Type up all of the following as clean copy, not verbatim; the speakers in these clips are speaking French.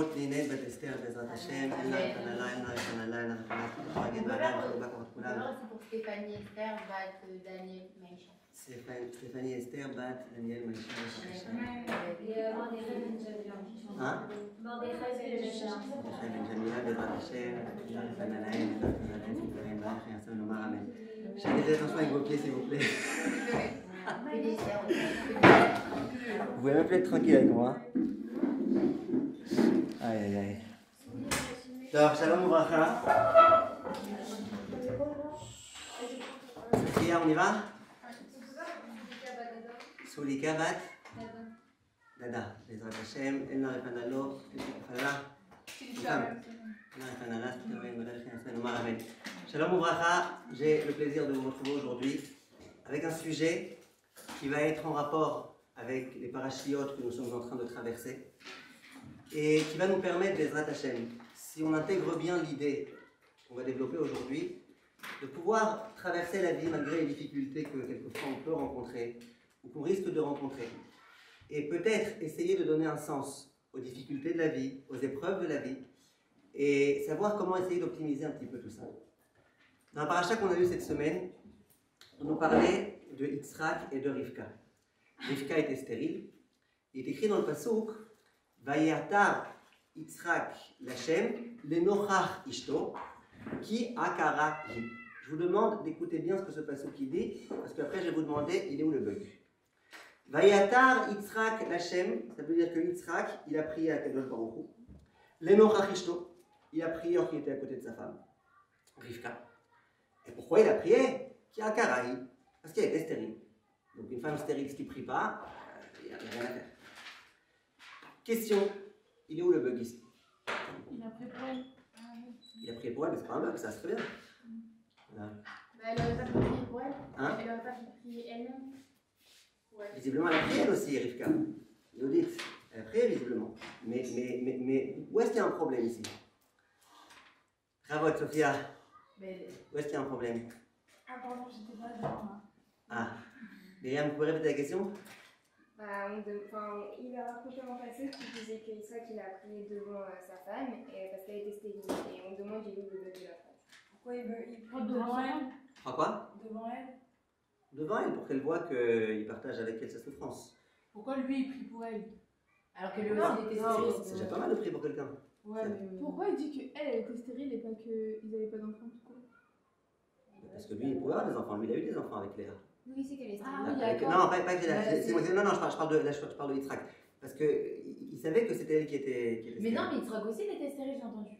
שלמות לעיני בת אסתר בעזרת השם, אין לה רפנלה, אין לה רפנלה, אין לה רפנלה, להגיד בעלה, וחלובה כוחות כולם. Stéphanie Esther, bat Daniel Maïcha. סטפני אסתר בת דניאל מיישה בעזרת השם. ג'מילה בעזרת השם, רפנלה, אין לה רפנלה, דברים ברך, יעשו נאמר אמן. Chacun fait attention avec vos pieds s'il vous plaît. Vous pouvez même plus être tranquille avec moi. Aïe aïe aïe. Alors, shalom ouvracha. Sophia, on y va? Soulika bat Dada. Bezrat Hashem, El Narefanalo, Fala. Shalom ouvracha. J'ai le plaisir de vous retrouver aujourd'hui avec un sujet qui va être en rapport avec les parachiotes que nous sommes en train de traverser et qui va nous permettre, Bezrat Hashem, si on intègre bien l'idée qu'on va développer aujourd'hui, de pouvoir traverser la vie malgré les difficultés que quelquefois on peut rencontrer ou qu'on risque de rencontrer, et peut-être essayer de donner un sens aux difficultés de la vie, aux épreuves de la vie, et savoir comment essayer d'optimiser un petit peu tout ça. Dans le paracha qu'on a lu cette semaine, on nous parlait de Yitzhak et de Rivka. Rivka était stérile. Il est écrit dans le pasuk Vayatar Yitzhak Lachem Lenochach Ishto Ki Akara Hi. Je vous demande d'écouter bien ce que ce pasuk dit, parce qu'après je vais vous demander il est où le bug. Vayatar Yitzhak Lachem, ça veut dire que Yitzhak il a prié à Kadosh Baruch Hu. Lenochach Ishto, il a prié alors qu'il était à côté de sa femme, Rivka. Et pourquoi il a prié? Qui a Karahi? Parce qu'elle était stérile. Donc une femme stérile qui ne prie pas, il n'y a rien à faire. Question, il est où le bug ici? Il a pris pour elle. Il a prié pour elle, mais c'est pas un bug, ça se fait bien. Voilà. Bah, elle n'aurait pas prié pour elle. Hein? Elle n'aurait pas prié elle-même. Ouais. Visiblement, elle a prié elle aussi, Rivka. Yodit, elle a prié visiblement. Mais où est-ce qu'il y a un problème ici? Bravo, Sophia. Où est-ce qu'il y a un problème? Ah, pardon, j'étais pas dedans. Ah, Myriam, vous pouvez répéter la question? Bah, il a rapproché mon passé qui disait que Isaac il a prié devant sa femme parce qu'elle était stérile. Et on demande il est où le bug de la phrase. Pourquoi il prie devant elle? Ah quoi? Devant elle? Devant elle, pour qu'elle voie qu'il partage avec elle sa souffrance. Pourquoi lui il prie pour elle? Alors que lui aussi il était stérile. C'est déjà pas mal de prier pour quelqu'un. Ouais, mais... Pourquoi il dit qu'elle était stérile et pas qu'ils n'avaient pas d'enfants tout court? Parce que lui, il pouvait avoir des enfants. Lui, il a eu des enfants avec Léa. Oui, c'est qu'elle est stérile. Ah oui, Avec... d'accord. Non, pas avec Léa. Non, je parle de Yitzhak. Parce qu'il savait que c'était elle qui était Mais non, mais Yitzhak aussi il était stérile, j'ai entendu.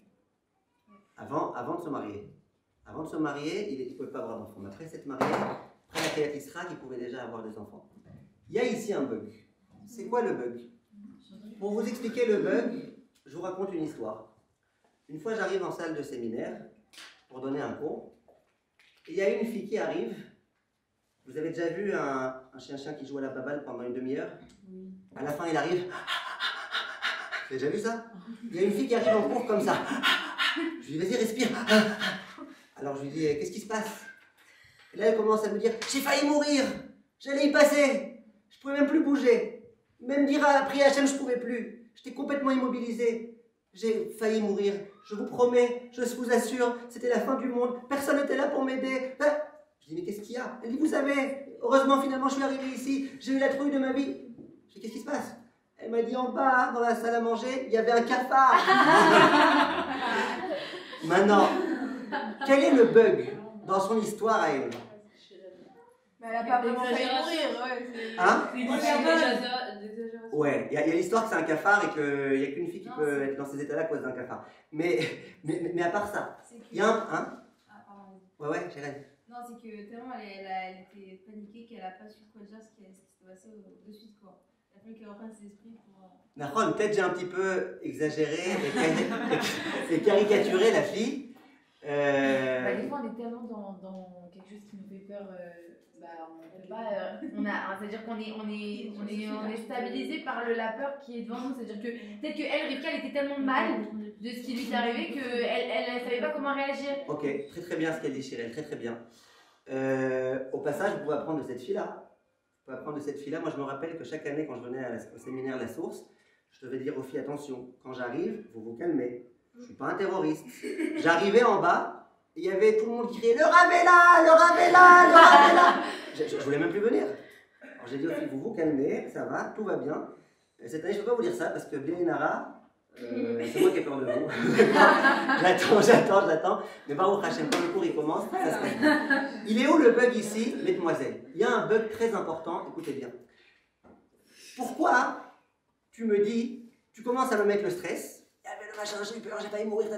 avant de se marier. Avant de se marier, il ne pouvait pas avoir d'enfants. Mais après s'être marié, après la Kéat Yitzhak, il pouvait déjà avoir des enfants. Il y a ici un bug. C'est quoi le bug? Pour vous expliquer le bug, je vous raconte une histoire. Une fois, j'arrive en salle de séminaire pour donner un cours. Et il y a une fille qui arrive. Vous avez déjà vu un chien qui joue à la baballe pendant une demi-heure? Oui. À la fin, il arrive. Vous avez déjà vu ça? Il y a une fille qui arrive en cours comme ça. Je lui dis, vas-y, respire. Alors je lui dis, qu'est-ce qui se passe? Et là, elle commence à me dire, j'ai failli mourir. J'allais y passer. Je pouvais même plus bouger. Même dire à prier Hachem, je ne pouvais plus. J'étais complètement immobilisé. J'ai failli mourir. Je vous promets, je vous assure, c'était la fin du monde. Personne n'était là pour m'aider. Je dis, mais qu'est-ce qu'il y a? Elle dit, vous savez, heureusement, finalement, je suis arrivé ici. J'ai eu la trouille de ma vie. Je dis, qu'est-ce qui se passe? Elle m'a dit, en bas, dans la salle à manger, il y avait un cafard. Maintenant, quel est le bug dans son histoire à elle? Mais elle a pas vraiment failli mourir, ouais. Hein? Ouais, Ouais, il y a l'histoire que c'est un cafard et qu'il n'y a qu'une fille qui peut être dans ces états-là à cause d'un cafard. Mais à part ça, il y a un... Hein? Ah, pardon. Ouais, Jérém. Non, c'est que tellement elle était paniquée qu'elle n'a pas su quoi dire ce qui s'est passé de suite, quoi. Il a fallu qu'elle reprenne ses esprits pour... Nahon, peut-être j'ai un petit peu exagéré et caricaturé la fille. Bah, des fois on est tellement dans quelque chose qui nous fait peur, on peut pas, c'est-à-dire qu'on est stabilisé par la peur qui est devant nous, c'est-à-dire que peut-être qu'elle, Rivka, elle était tellement mal de ce qui lui est arrivé qu'elle ne savait pas comment réagir. Ok, très très bien ce qu'elle dit Chirel, très très bien. Au passage, vous pouvez apprendre de cette fille-là. Moi je me rappelle que chaque année quand je venais au séminaire La Source, je devais dire aux filles, attention, quand j'arrive, vous vous calmez. Je ne suis pas un terroriste. J'arrivais en bas, et il y avait tout le monde qui criait, le rave est là, le rave est là, le rave est là. Je ne voulais même plus venir. Alors j'ai dit aux filles, vous vous calmez, ça va, tout va bien. Et cette année, je ne peux pas vous dire ça, parce que Blénara, c'est moi qui ai peur de vous. J'attends. Mais Baruch Hashem, quand le cours il commence, ça se passe bien. Il est où le bug ici, mesdemoiselles? Il y a un bug très important, écoutez bien. Pourquoi tu me dis, tu commences à me mettre le stress? Ah, mais le machin, j'ai eu peur, j'ai failli mourir,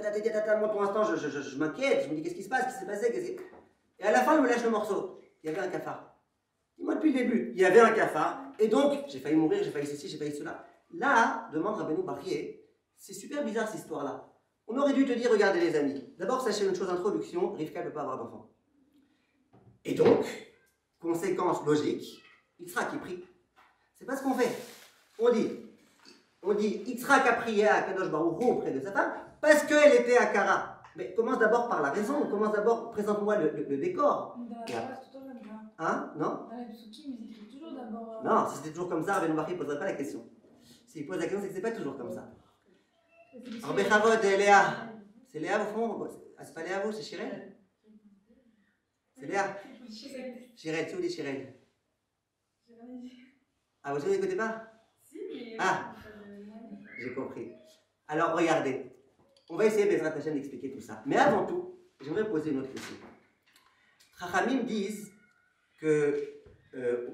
moi pour l'instant je m'inquiète, je me dis qu'est-ce qui se passe, qu'est-ce qui s'est passé, Et à la fin, il me lâche le morceau. Il y avait un cafard. Dis-moi depuis le début, il y avait un cafard, et donc j'ai failli mourir, j'ai failli ceci, j'ai failli cela. Là, demande Rabbeinu Bachye, c'est super bizarre cette histoire-là. On aurait dû te dire, regardez les amis, d'abord sachez une chose, introduction, Rivka ne peut pas avoir d'enfant. Et donc, conséquence logique, Yitzhak qui prie. C'est pas ce qu'on fait. On dit Yitzhak a prié à Kadosh Baruch Hu auprès de sa femme parce qu'elle était à Kara. Mais commence d'abord par la raison, commence d'abord, présente-moi le décor. Dans la Torah, c'est toujours comme ça. Hein? Non? Dans les psukim, ils écrivent toujours d'abord. Non, si c'était toujours comme ça, Rabbeinu Bachye ne poserait pas la question. S'il pose la question, c'est que c'est pas toujours comme ça. Alors, Bechavod et Léa. C'est Léa au fond? Ah, c'est pas Léa vous, c'est Shirel? C'est Léa? Shirel, tu où dit Shirel? Ah, vous n'écoutez pas? Si, mais. Ah, j'ai compris. Alors, regardez. On va essayer, Bezrat Hashem, d'expliquer tout ça. Mais avant tout, j'aimerais poser une autre question. Chachamim disent que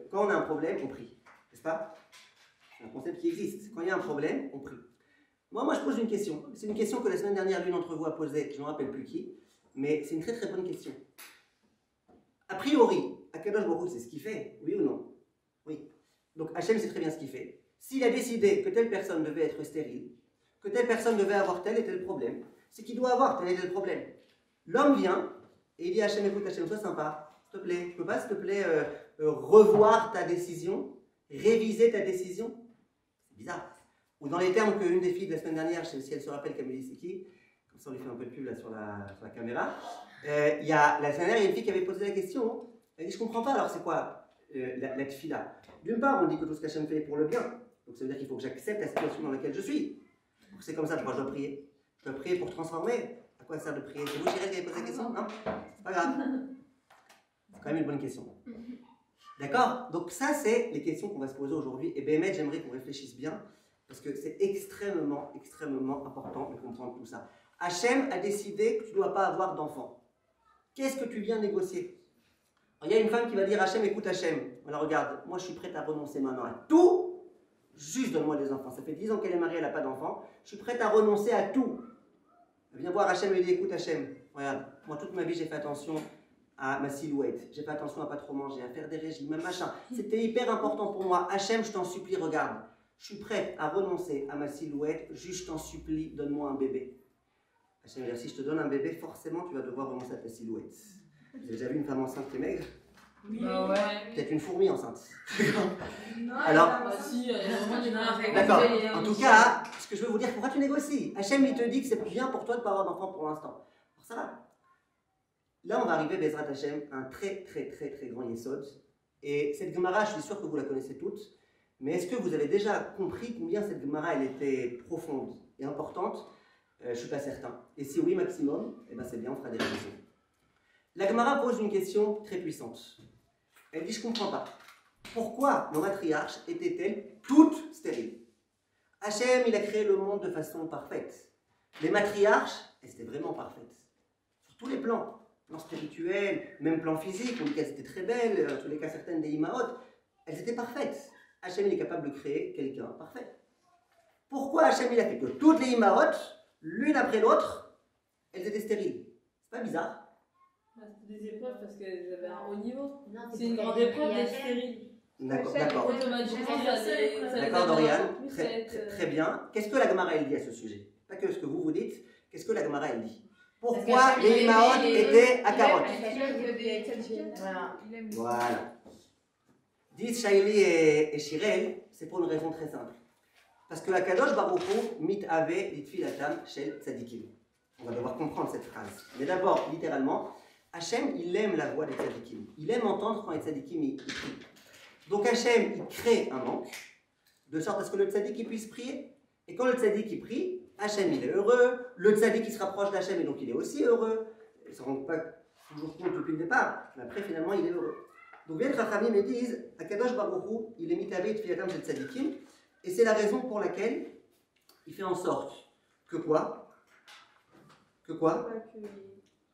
quand on a un problème, on prie. N'est-ce pas? C'est un concept qui existe. Quand il y a un problème, on prie. Moi, je pose une question. C'est une question que la semaine dernière, l'une d'entre vous a posée. Je ne me rappelle plus qui. Mais c'est une très très bonne question. A priori, Akadosh Baruch Hu, c'est ce qu'il fait. Oui ou non? Oui. Donc Hachem sait très bien ce qu'il fait. S'il a décidé que telle personne devait être stérile, que telle personne devait avoir tel et tel problème, c'est qu'il doit avoir tel et tel problème. L'homme vient et il dit à Hachem, écoute Hachem, sois sympa, s'il te plaît, tu peux pas s'il te plaît revoir ta décision, réviser ta décision? C'est bizarre. Ou dans les termes qu'une des filles de la semaine dernière, si elle se rappelle Camille Siki, comme ça on lui fait un peu de pub là sur la caméra, la semaine dernière, il y a une fille qui avait posé la question, elle dit je comprends pas, alors c'est quoi la tefila? D'une part, on dit que tout ce qu'Hachem fait est pour le bien, donc ça veut dire qu'il faut que j'accepte la situation dans laquelle je suis. C'est comme ça, pourquoi je dois prier? Je dois prier pour transformer. À quoi ça sert de prier? C'est vous, Chirel, qui avez posé la question? Non? C'est pas grave. C'est quand même une bonne question. D'accord? Donc ça, c'est les questions qu'on va se poser aujourd'hui. Et Béhémet, j'aimerais qu'on réfléchisse bien, parce que c'est extrêmement, extrêmement important de comprendre tout ça. Hachem a décidé que tu ne dois pas avoir d'enfant. Qu'est-ce que tu viens négocier? Alors, il y a une femme qui va dire Hachem, écoute Hachem, alors regarde, moi je suis prête à renoncer maintenant à tout, juste donne-moi des enfants. Ça fait 10 ans qu'elle est mariée, elle n'a pas d'enfant, je suis prête à renoncer à tout. Elle vient voir Hachem et lui dit écoute Hachem, regarde, moi toute ma vie j'ai fait attention à ma silhouette, j'ai fait attention à pas trop manger, à faire des régimes, machin. C'était hyper important pour moi. Hachem, je t'en supplie, regarde, je suis prête à renoncer à ma silhouette, juste je t'en supplie, donne-moi un bébé. Hachem dit si je te donne un bébé, forcément tu vas devoir renoncer à ta silhouette. Vous avez déjà vu une femme enceinte qui est maigre? Oui, Peut-être une fourmi enceinte. Non, Alors, D'accord. En tout cas, ce que je veux vous dire, pourquoi tu négocies? Hachem, il te dit que c'est bien pour toi de ne pas avoir d'enfant pour l'instant. Alors ça va. Là, on va arriver, Bezrat Hachem, à un très très très très grand yesod. Et cette Gemara, je suis sûr que vous la connaissez toutes. Mais est-ce que vous avez déjà compris combien cette Gemara, elle était profonde et importante? Je ne suis pas certain. Et si oui, maximum, eh ben c'est bien, on fera des révisions. La Gemara pose une question très puissante. Elle dit, je ne comprends pas. Pourquoi nos matriarches étaient-elles toutes stériles? Hachem, il a créé le monde de façon parfaite. Les matriarches, elles étaient vraiment parfaites. Sur tous les plans. Plan spirituel, même plan physique, on dit qu'elles étaient très belles, en tous les cas certaines des Imaot, elles étaient parfaites. Hachem, il est capable de créer quelqu'un parfait. Pourquoi Hachem, il a fait que toutes les Imaot, l'une après l'autre, elles étaient stériles? C'est pas bizarre? C'était des épreuves parce qu'elles avaient un haut niveau. Non, C'est une grande épreuve d'être stérile. D'accord. D'accord, Dorian. Très bien. Qu'est-ce que la Gemara elle dit à ce sujet? Pas que ce que vous dit. Qu'est-ce que la Gemara elle dit? Pourquoi les Imaot étaient à carotte? Voilà. Disent Shaili et Shirel, c'est pour une raison très simple. Parce que Akadosh Baruch Hu mit ave litfilatam shel tzadikim. On va devoir comprendre cette phrase. Mais d'abord, littéralement, Hachem, il aime la voix des tzadikim. Il aime entendre quand les tzadikim ils crient. Donc Hachem, il crée un manque, de sorte à ce que le tzadik puisse prier. Et quand le tzaddik il prie, Hachem il est heureux, le tzaddik il se rapproche d'Hachem et donc il est aussi heureux. Ils ne se rendent pas toujours compte depuis le départ, mais après finalement il est heureux. Donc viennent Chachamim et disent, Akadosh Baruch Hu, il est mitavé tfilatam shel tzaddikim, et c'est la raison pour laquelle il fait en sorte que quoi? Que quoi?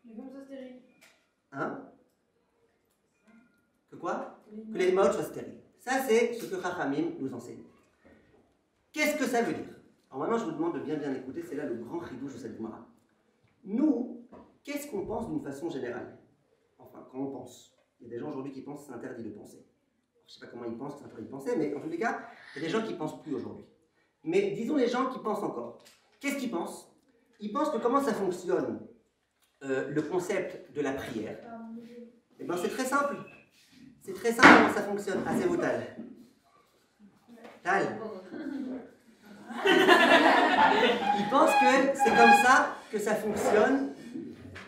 Les femmes soient stériles. Hein? Que quoi? Que les modes soient stériles. Ça, c'est ce que Chachamim nous enseigne. Qu'est-ce que ça veut dire? Alors maintenant, je vous demande de bien écouter, c'est là le grand chidouche de cette Gemara. Nous, qu'est-ce qu'on pense d'une façon générale? Enfin, quand on pense. Il y a des gens aujourd'hui qui pensent que c'est interdit de penser. Je ne sais pas comment ils pensent que c'est interdit de penser, mais en tous les cas, il y a des gens qui ne pensent plus aujourd'hui. Mais disons les gens qui pensent encore. Qu'est-ce qu'ils pensent? Ils pensent que comment ça fonctionne le concept de la prière. Eh bien, c'est très simple. C'est très simple comment ça fonctionne. Ah, c'est vous, Tal. Tal. Ils pensent que c'est comme ça que ça fonctionne,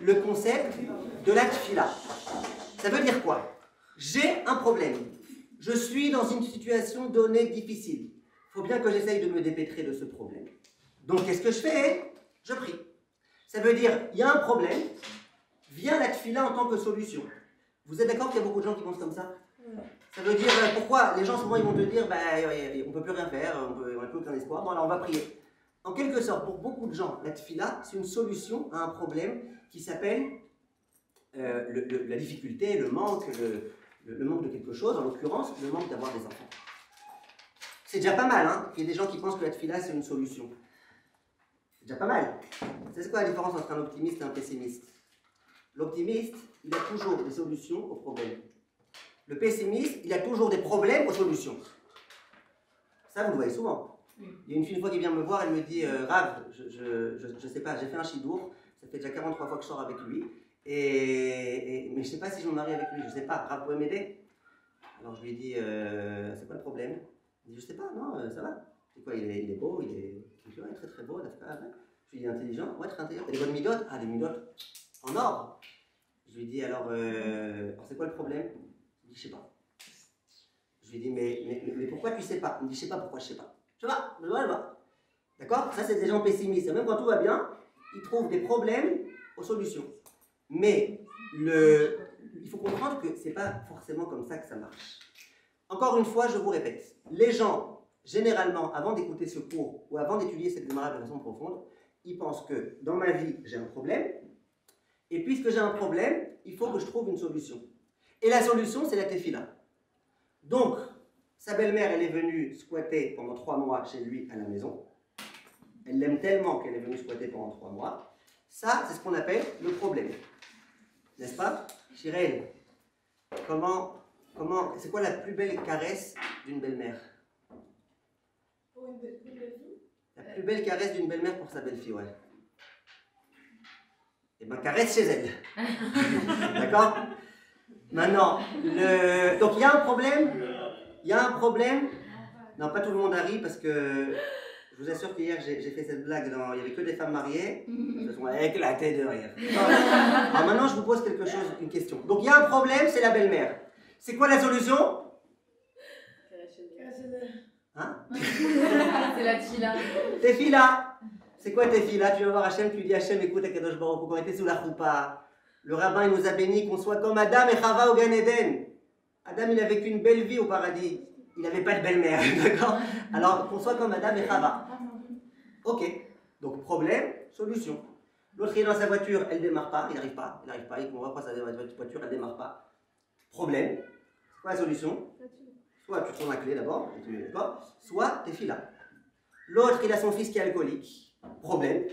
le concept de la tfila. Ça veut dire quoi? J'ai un problème. Je suis dans une situation donnée difficile. Il faut bien que j'essaye de me dépêtrer de ce problème. Donc, qu'est-ce que je fais? Je prie. Ça veut dire, il y a un problème, vient la tfila en tant que solution. Vous êtes d'accord qu'il y a beaucoup de gens qui pensent comme ça? Ça veut dire, pourquoi? Les gens souvent ils vont te dire, on ne peut plus rien faire, on n'a plus aucun espoir, bon alors on va prier. En quelque sorte, pour beaucoup de gens, la tfila, c'est une solution à un problème qui s'appelle la difficulté, le manque de quelque chose, en l'occurrence, le manque d'avoir des enfants. C'est déjà pas mal, hein, qu'il y ait des gens qui pensent que la tfila, c'est une solution. C'est déjà pas mal. C'est quoi la différence entre un optimiste et un pessimiste? L'optimiste, il a toujours des solutions aux problèmes. Le pessimiste, il a toujours des problèmes aux solutions. Ça, vous le voyez souvent. Il y a une fille une fois qui vient me voir, elle me dit Rav, je sais pas, j'ai fait un chidour, ça fait déjà 43 fois que je sors avec lui, mais je sais pas si je me marie avec lui, je sais pas, Rav, vous pouvez m'aider? Alors je lui ai dit c'est quoi le problème? Il dit je sais pas, non, ça va. C'est quoi, il est beau, il est très très beau, d'accord. Je lui ai dit intelligent, ouais, très intelligent. Et des bonnes midotes? Ah, des midotes en or. Je lui ai dit alors c'est quoi le problème? Il dit je sais pas. Je lui ai dit mais pourquoi tu sais pas? Il me dit je sais pas pourquoi je sais pas. Je vois. D'accord? Ça c'est des gens pessimistes. Même quand tout va bien, ils trouvent des problèmes aux solutions. Mais il faut comprendre que c'est pas forcément comme ça que ça marche. Encore une fois, je vous répète, les gens, généralement, avant d'écouter ce cours ou avant d'étudier cette Gemara de façon profonde, ils pensent que dans ma vie, j'ai un problème, et puisque j'ai un problème, il faut que je trouve une solution. Et la solution, c'est la tefila. Donc, sa belle-mère, elle est venue squatter pendant 3 mois chez lui à la maison. Elle l'aime tellement qu'elle est venue squatter pendant 3 mois. Ça, c'est ce qu'on appelle le problème. N'est-ce pas? Chirel, c'est quoi la plus belle caresse d'une belle-mère? Pour une belle-fille? La plus belle caresse d'une belle-mère pour sa belle-fille, ouais. Eh bien, caresse chez elle. D'accord? Maintenant, donc il y a un problème. Il y a un problème. Non, pas tout le monde a ri parce que je vous assure qu'hier j'ai fait cette blague. Il n'y avait que des femmes mariées. Elles sont éclatées de rire. Alors maintenant, je vous pose une question. Donc il y a un problème, c'est la belle-mère. C'est quoi la solution? Hein? C'est la tfila. Tefila. C'est quoi tefila? Tu vas voir Hachem, tu lui dis Hachem, écoute, Akadosh Baruch Hu, quand on était sous la choupa, le rabbin il nous a béni qu'on soit comme Adam et Chava au Gan Eden. Adam il a vécu une belle vie au paradis. Il n'avait pas de belle-mère, d'accord? Alors qu'on soit comme Adam et Chava. Ok. Donc problème, solution. L'autre il est dans sa voiture, elle ne démarre pas, il n'arrive pas, il comprend pas sa voiture, elle ne démarre pas. Problème. C'est quoi la solution? Soit tu tournes la clé d'abord, soit t'es fila. L'autre, il a son fils qui est alcoolique. Problème.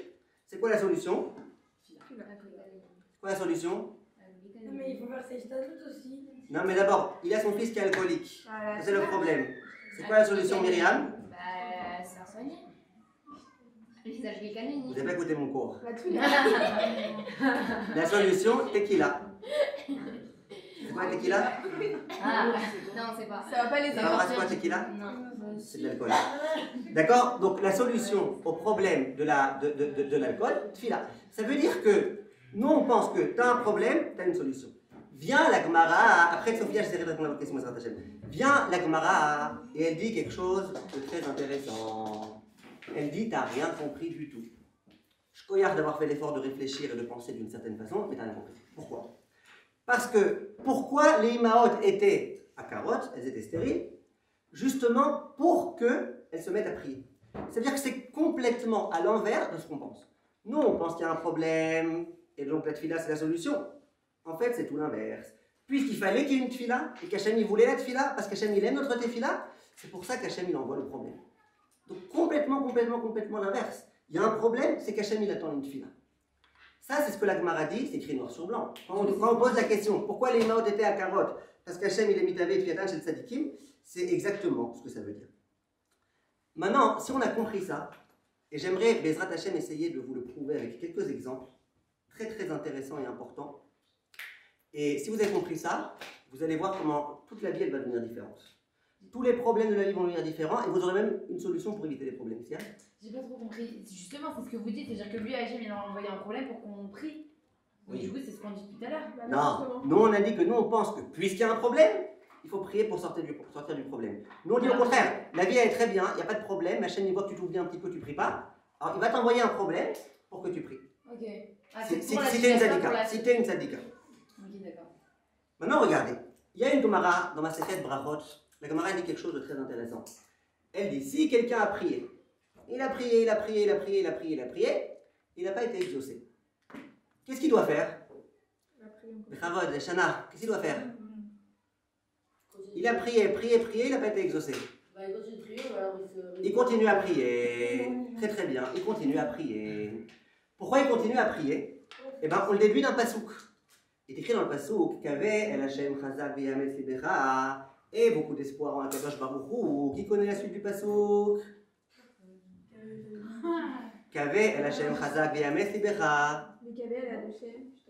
C'est quoi la solution? C'est quoi la solution? Non, mais il faut faire ses statuts aussi. Non, mais d'abord, il a son fils qui est alcoolique. Ça, c'est le problème. C'est quoi la solution, Myriam? C'est un soigné. Le visage qui est canonique. Vous n'avez pas écouté mon cours. La solution, tequila. C'est quoi tequila? Ah, non, c'est pas. Ça va pas les Ça va, c'est quoi tequila? Non. C'est de l'alcool. D'accord? Donc la solution au problème de l'alcool, tfila. Ça veut dire que nous on pense que tu as un problème, tu as une solution. Viens la Gemara, après Sophia, j'essaierai de répondre à votre question. Viens la Gemara et elle dit quelque chose de très intéressant. Elle dit, t'as rien compris du tout. Je coyard d'avoir fait l'effort de réfléchir et de penser d'une certaine façon, mais t'as rien compris. Pourquoi? Parce que, pourquoi les Imaot étaient à carottes, elles étaient stériles? Justement pour qu'elles se mettent à prier. C'est-à-dire que c'est complètement à l'envers de ce qu'on pense. Nous, on pense qu'il y a un problème, et donc la tefila, c'est la solution. En fait, c'est tout l'inverse. Puisqu'il fallait qu'il y ait une tefila, et qu'Hachem, il voulait la tefila, parce qu'Hachem, il aime notre tefila, c'est pour ça qu'Hachem, il envoie le problème. Donc complètement l'inverse. Il y a un problème, c'est qu'Hachem, il attend une tefila. Ça, c'est ce que la Gemara dit, c'est écrit noir sur blanc. Quand on pose la question, pourquoi les Imaot étaient à carottes? Parce qu'Hachem, il est mitavé et tfiatan chez le tzadikim, c'est exactement ce que ça veut dire. Maintenant, si on a compris ça, et j'aimerais, Bezrat Hachem, essayer de vous le prouver avec quelques exemples très intéressants et importants. Et si vous avez compris ça, vous allez voir comment toute la vie, elle va devenir différente. Tous les problèmes de la vie vont devenir différents, et vous aurez même une solution pour éviter les problèmes. J'ai pas trop compris. Justement, c'est ce que vous dites, c'est-à-dire que lui, Hachem, il a envoyé un problème pour qu'on prie. Oui. Du coup, c'est ce qu'on dit tout à l'heure. Non, nous on a dit que nous on pense que puisqu'il y a un problème, il faut prier pour sortir du problème. Nous on dit au contraire, la vie elle est très bien, il n'y a pas de problème, Hachem il voit que tu t'ouvres bien un petit peu, tu pries pas. Alors il va t'envoyer un problème pour que tu pries. Ok. Ah, si t'es une tzadika. Si t'es une tzadika. Ok, d'accord. Maintenant regardez, il y a une Gemara dans ma Masechet Brachot, la Gemara dit quelque chose de très intéressant. Elle dit, si quelqu'un a prié, il n'a pas été exaucé. Qu'est-ce qu'il doit faire? Bechavod, Shana, qu'est-ce qu'il doit faire? Il a prié, il n'a pas été exaucé. Il continue à prier. Très bien, il continue à prier. Pourquoi il continue à prier? Eh bien, on le déduit d'un pasouk. Il est écrit dans le pasouk qu'avait El Hashem Chazak V'Yamet Libera et beaucoup d'espoir en Akadosh Baruch Hu. Qui connaît la suite du pasouk? Qu'avait El Hashem Chazak V'Yamet Libera.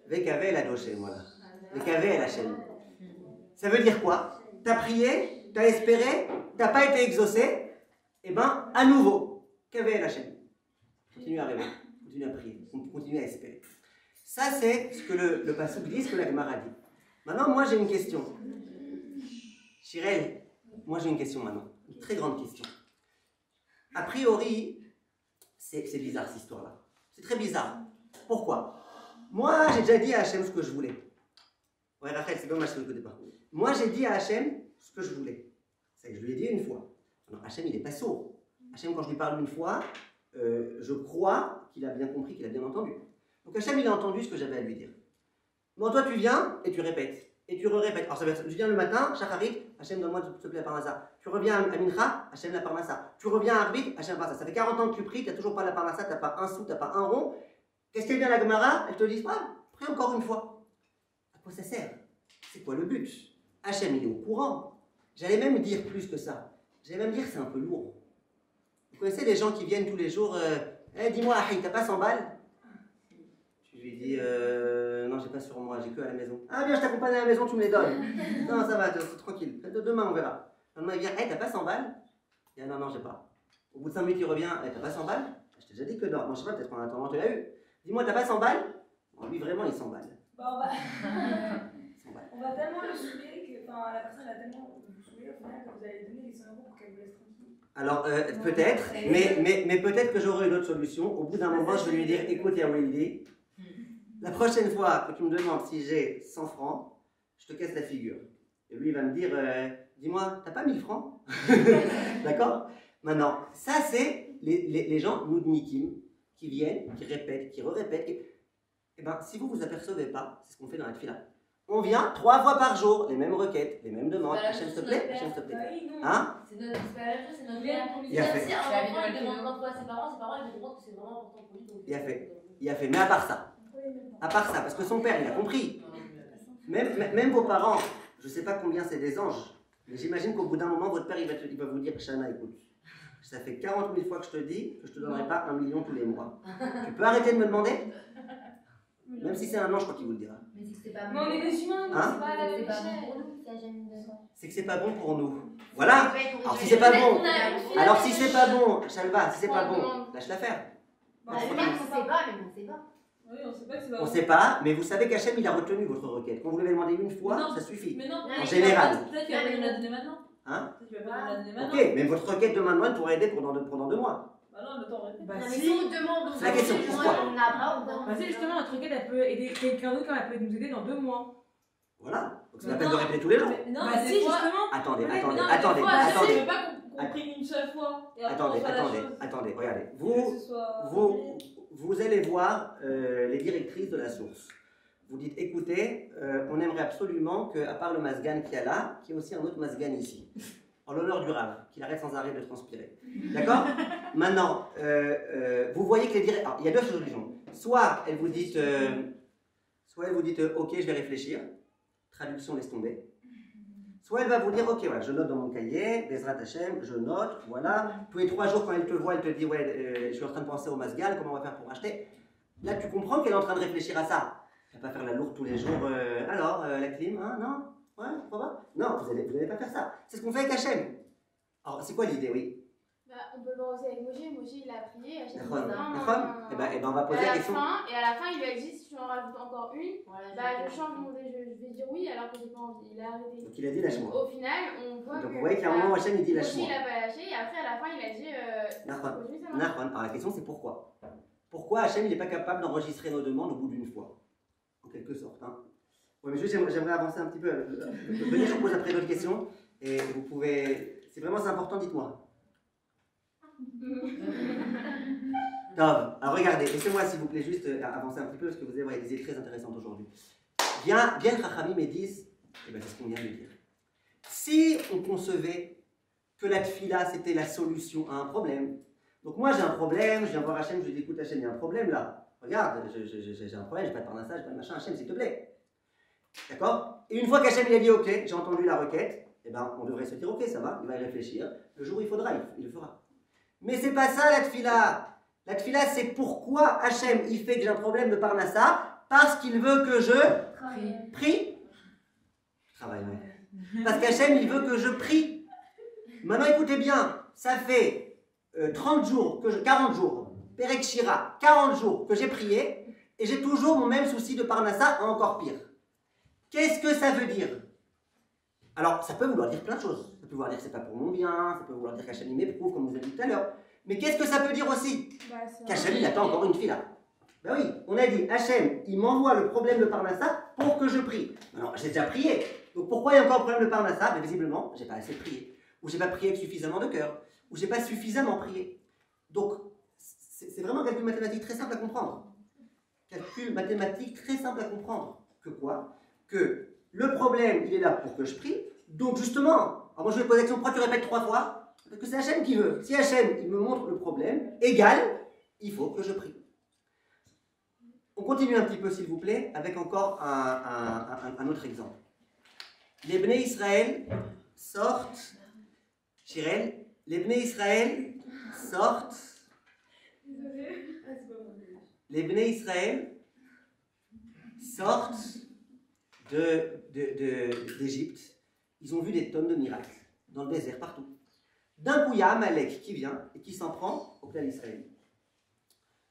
Vekave la Doshem, voilà. Vekave el Hashem. Ça veut dire quoi? T'as prié, t'as espéré, t'as pas été exaucé, et ben à nouveau, Kave el Hashem. Continue à rêver, continue à prier, continue à espérer. Ça c'est ce que le pasuk dit, ce que la Gemara dit. Maintenant, moi j'ai une question. Chirel, moi j'ai une question maintenant, une très grande question. A priori, c'est bizarre cette histoire-là. C'est très bizarre. Pourquoi? Moi, j'ai déjà dit à Hachem ce que je voulais. Ouais, Rachel, c'est comme Hachem ne connaît pas. Moi, j'ai dit à Hachem ce que je voulais. C'est que je lui ai dit une fois. Alors, Hachem, il n'est pas sourd. Hachem, quand je lui parle une fois, je crois qu'il a bien compris, qu'il a bien entendu. Donc, Hachem, il a entendu ce que j'avais à lui dire. Bon, toi, tu viens et tu répètes. Et tu répètes. Alors, ça veut dire, tu viens le matin, Shacharit, Hachem, donne-moi s'il te plaît la parnassa. Tu reviens à Mincha, Hachem, la parnassa. Tu reviens à Arbit, Hachem, la parnassa. Ça fait 40 ans que tu pries, tu n'as toujours pas la parnassa, tu n'as pas un sou, tu n'as pas un rond. Qu'est-ce qu'elle vient la Gemara? Elle te dit, prie encore une fois. À quoi ça sert? C'est quoi le but? Hachem, il est au courant. J'allais même dire plus que ça. J'allais même dire que c'est un peu lourd. Vous connaissez les gens qui viennent tous les jours, dis-moi, t'as pas 100 balles? Tu lui dis, non, j'ai pas sur moi, j'ai que à la maison. Ah bien, je t'accompagne à la maison, tu me les donnes. Non, ça va, c'est tranquille. Demain, on verra. Demain, il vient, t'as pas 100 balles? Il dit, non, j'ai pas. Au bout de 5 minutes, il revient, t'as pas 100 balles? Je t'ai déjà dit que non. Moi, je sais pas, peut-être qu'en attendant, tu l'as eu. Dis-moi, t'as pas 100 balles? Bon, lui, vraiment, il s'emballe. Bah, on va tellement le saouler que la personne a tellement vous saouler au final que vous allez donner les 100 € pour qu'elle vous laisse tranquille. Alors, peut-être, mais peut-être que j'aurai une autre solution. Au bout d'un moment, je vais lui dire, écoute, Yawili, la prochaine fois que tu me demandes si j'ai 100 francs, je te casse la figure. Et lui, il va me dire, dis-moi, t'as pas 1000 francs? D'accord? Maintenant, ça, c'est les gens noudnikim qui viennent, qui répètent, qui re-répètent. Eh bien, si vous vous apercevez pas, c'est ce qu'on fait dans la tefila. On vient 3 fois par jour, les mêmes requêtes, les mêmes demandes. Hachem, s'il te plaît, Hachem, s'il te plaît. Hein? C'est pas la même chose, c'est notre père. Il a fait. Si un enfant il demande 20 fois à ses parents il comprend que c'est vraiment important pour lui. Donc Il a fait. Mais à part ça, parce que son père, il a compris. Même vos parents, je ne sais pas combien c'est des anges, mais j'imagine qu'au bout d'un moment, votre père, il va vous dire, Shana, écoute, ça fait 40 000 fois que je te dis que je ne te donnerai pas 1 million tous les mois. Tu peux arrêter de me demander? Même si c'est un an, je crois qu'il vous le dira. Mais c'est que c'est pas Mais on est des humains, Hein? c'est pas la même pour échelle. nous, ça jamais C'est que c'est pas bon pour nous. Voilà. Alors si c'est pas bon, alors si c'est pas bon, Shalva, si c'est pas bon, lâche l'affaire. On sait pas, mais on sait pas. Oui, on sait pas que c'est pas On bon. sait pas, mais vous savez qu'Hachem il a retenu votre requête. Quand vous l'avez demandé une fois, Non, ça suffit. Mais non, En général. Peut-être qu'il va pas nous la donner maintenant. Hein? Peut-être qu'il va pas nous la donner maintenant. Ok, mais votre requête de maintenant elle pourrait aider pendant 2 mois. Bah non, de temps répéter. Bah Non, mais si. si on demande, C'est la question, pourquoi on n'a pas, on demande. Bah c'est justement notre requête, elle peut aider quelqu'un d'autre comme elle peut nous aider dans 2 mois. Voilà. Donc c'est la peine de répéter tous les jours. Non, Bah mais si, des fois- justement. Attendez, Ouais, mais attendez, non, attendez, des fois, je attendez. veux pas qu'on prenne une seule fois. Et après, Attendez, on fait la attendez, chose. attendez, regardez. Que Vous, ce soit- vous allez voir les directrices de la source. Vous dites, écoutez, on aimerait absolument qu'à part le masgan qu'il y a là, qu'il y ait aussi un autre masgan ici. En l'honneur du Rav, qu'il arrête sans arrêt de transpirer. D'accord? Maintenant, vous voyez que les directrices... Alors, il y a deux solutions. Soit elles vous disent, ok, je vais réfléchir. Traduction, laisse tomber. Soit elle va vous dire, ok, voilà, je note dans mon cahier, Bezrat Hashem, je note, voilà. Tous les 3 jours, quand elle te voit, elle te dit, ouais, je suis en train de penser au masgan, comment on va faire pour acheter? Là, tu comprends qu'elle est en train de réfléchir à ça. Elle va pas faire la lourde tous les jours. Alors, la clim, hein, non? Ouais, pourquoi pas? Non, vous allez pas faire ça. C'est ce qu'on fait avec Hachem. Alors, c'est quoi l'idée, oui? Bah, on peut le voir aussi avec Moshe, il a prié, Hachem dit Nachon. non. Nachon. Eh ben, on va poser la question. Et à la fin, il lui a dit si tu en rajoutes encore une, Voilà, bah je change je vais dire oui alors que j'ai pas envie. Il a arrêté. Donc, il a dit lâche-moi. Au final, on voit Donc, que. vous voyez qu'à un moment, Hachem, il dit Moshe, lâche-moi. il a pas lâché, et après, à la fin, il a dit. Nachon. Aujourd'hui, ça marche. Nachon. Alors, la question, c'est pourquoi? Pourquoi Hachem, il n'est pas capable d'enregistrer nos demandes au bout d'une fois? En quelque sorte. Hein. Ouais, mais j'aimerais avancer un petit peu. Venez, je vous pose après d'autres questions. Et vous pouvez. C'est important, dites-moi. Alors regardez, laissez-moi s'il vous plaît juste avancer un petit peu parce que vous allez voir des idées très intéressantes aujourd'hui. Bien Chachamim et disent, et bien c'est ce qu'on vient de dire. Si on concevait que la tfila c'était la solution à un problème, donc moi j'ai un problème, je viens voir Hachem, je lui dis écoute Hachem, il y a un problème là, regarde, j'ai un problème, j'ai pas de parnassage, j'ai pas de machin, Hachem s'il te plaît. D'accord? Et une fois qu'Hachem il a dit ok, j'ai entendu la requête, et ben on devrait se dire ok ça va, il va y réfléchir, le jour où il faudra, il le fera. Mais c'est pas ça la tfila. La tfila, c'est pourquoi Hachem, il fait que j'ai un problème de parnassa, parce qu'il veut que je prie. Travaille, ouais. Parce qu'Hachem, il veut que je prie. Maintenant, écoutez bien, ça fait 40 jours, Perek Shira, 40 jours que j'ai prié, et j'ai toujours mon même souci de parnassa, encore pire. Qu'est-ce que ça veut dire? Alors, ça peut vouloir dire plein de choses. Ça peut vouloir dire que c'est pas pour mon bien, ça peut vouloir dire qu'Hachem il m'éprouve, comme vous avez dit tout à l'heure. Mais qu'est-ce que ça peut dire aussi? Qu'Hachem il attend encore une fila. Ben oui, on a dit, Hachem, il m'envoie le problème de Parnassa pour que je prie. Alors, j'ai déjà prié. Donc pourquoi il y a encore un problème de Parnassa? Ben visiblement, j'ai pas assez prié. Ou j'ai pas prié avec suffisamment de cœur. Ou j'ai pas suffisamment prié. Donc, c'est vraiment un calcul mathématique très simple à comprendre. Calcul mathématique très simple à comprendre. Que quoi? Que le problème, il est là pour que je prie. Donc justement, alors moi je vais poser la question, pourquoi tu répètes 3 fois? Parce que c'est Hachem qui veut. Si Hachem, il me montre le problème, égal, il faut que je prie. On continue un petit peu, s'il vous plaît, avec encore un autre exemple. Les Bnei Israël sortent, Chirel, les Bnei Israël sortent, les Bnei Israël sortent d'Égypte. Ils ont vu des tonnes de miracles dans le désert, partout. D'un coup, il y a Amalek qui vient et qui s'en prend au clan d'Israël.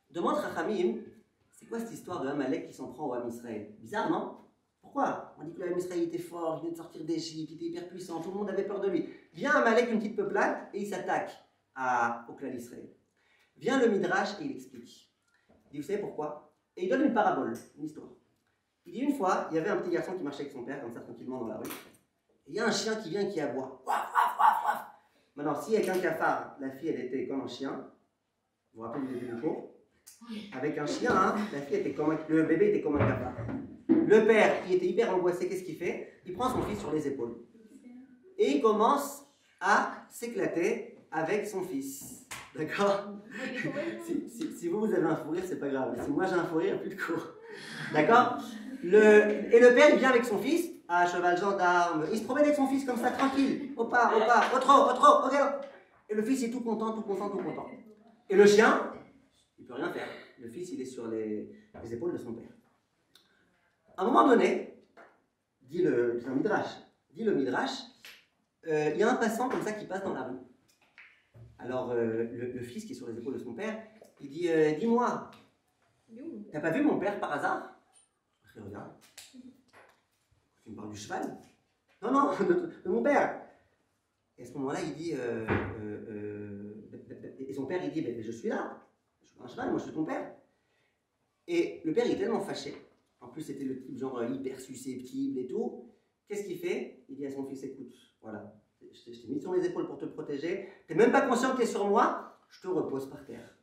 Demande Chachamim, c'est quoi cette histoire de Amalek qui s'en prend au Ham Israël? Bizarre, non? Pourquoi? On dit que le Ham Israël était fort, il venait de sortir d'Égypte, il était hyper puissant, tout le monde avait peur de lui. Vient Amalek, une petite peuplade, et il s'attaque au clan d'Israël. Vient le Midrash et il explique. Il dit, vous savez pourquoi? Et il donne une parabole, une histoire. Il dit, une fois, il y avait un petit garçon qui marchait avec son père, comme ça, tranquillement dans la rue. Et il y a un chien qui vient et qui aboie. Waf, waf, waf, waf. Maintenant, si avec un cafard, la fille, elle était comme un chien, vous vous rappelez du début du cours? Avec un chien, hein, la fille était comme le bébé était comme un cafard. Le père, il était hyper angoissé, qu'est-ce qu'il fait? Il prend son fils sur les épaules. Et il commence à s'éclater avec son fils. D'accord? Si vous avez un fou rire, c'est pas grave. Si moi j'ai un fou rire, plus de cours. D'accord? Et le père, il vient avec son fils, à cheval gendarme, il se promène avec son fils comme ça, tranquille. Au pas, au trop, ok. Et le fils est tout content, tout content, tout content. Et le chien, il peut rien faire. Le fils, il est sur les épaules de son père. À un moment donné, dit le Midrash, il y a un passant comme ça qui passe dans la rue. Alors, le fils qui est sur les épaules de son père, il dit, dis-moi, t'as pas vu mon père par hasard? Il regarde. Tu me parles du cheval? Non, non, de mon père. Et à ce moment-là, il dit, son père, il dit, mais je suis là. Je suis un cheval, moi je suis ton père. Et le père, il est tellement fâché. En plus, c'était le type genre hyper susceptible et tout. Qu'est-ce qu'il fait? Il dit à son fils, écoute, voilà, je t'ai mis sur les épaules pour te protéger. Tu n'es même pas conscient que tu es sur moi, je te repose par terre.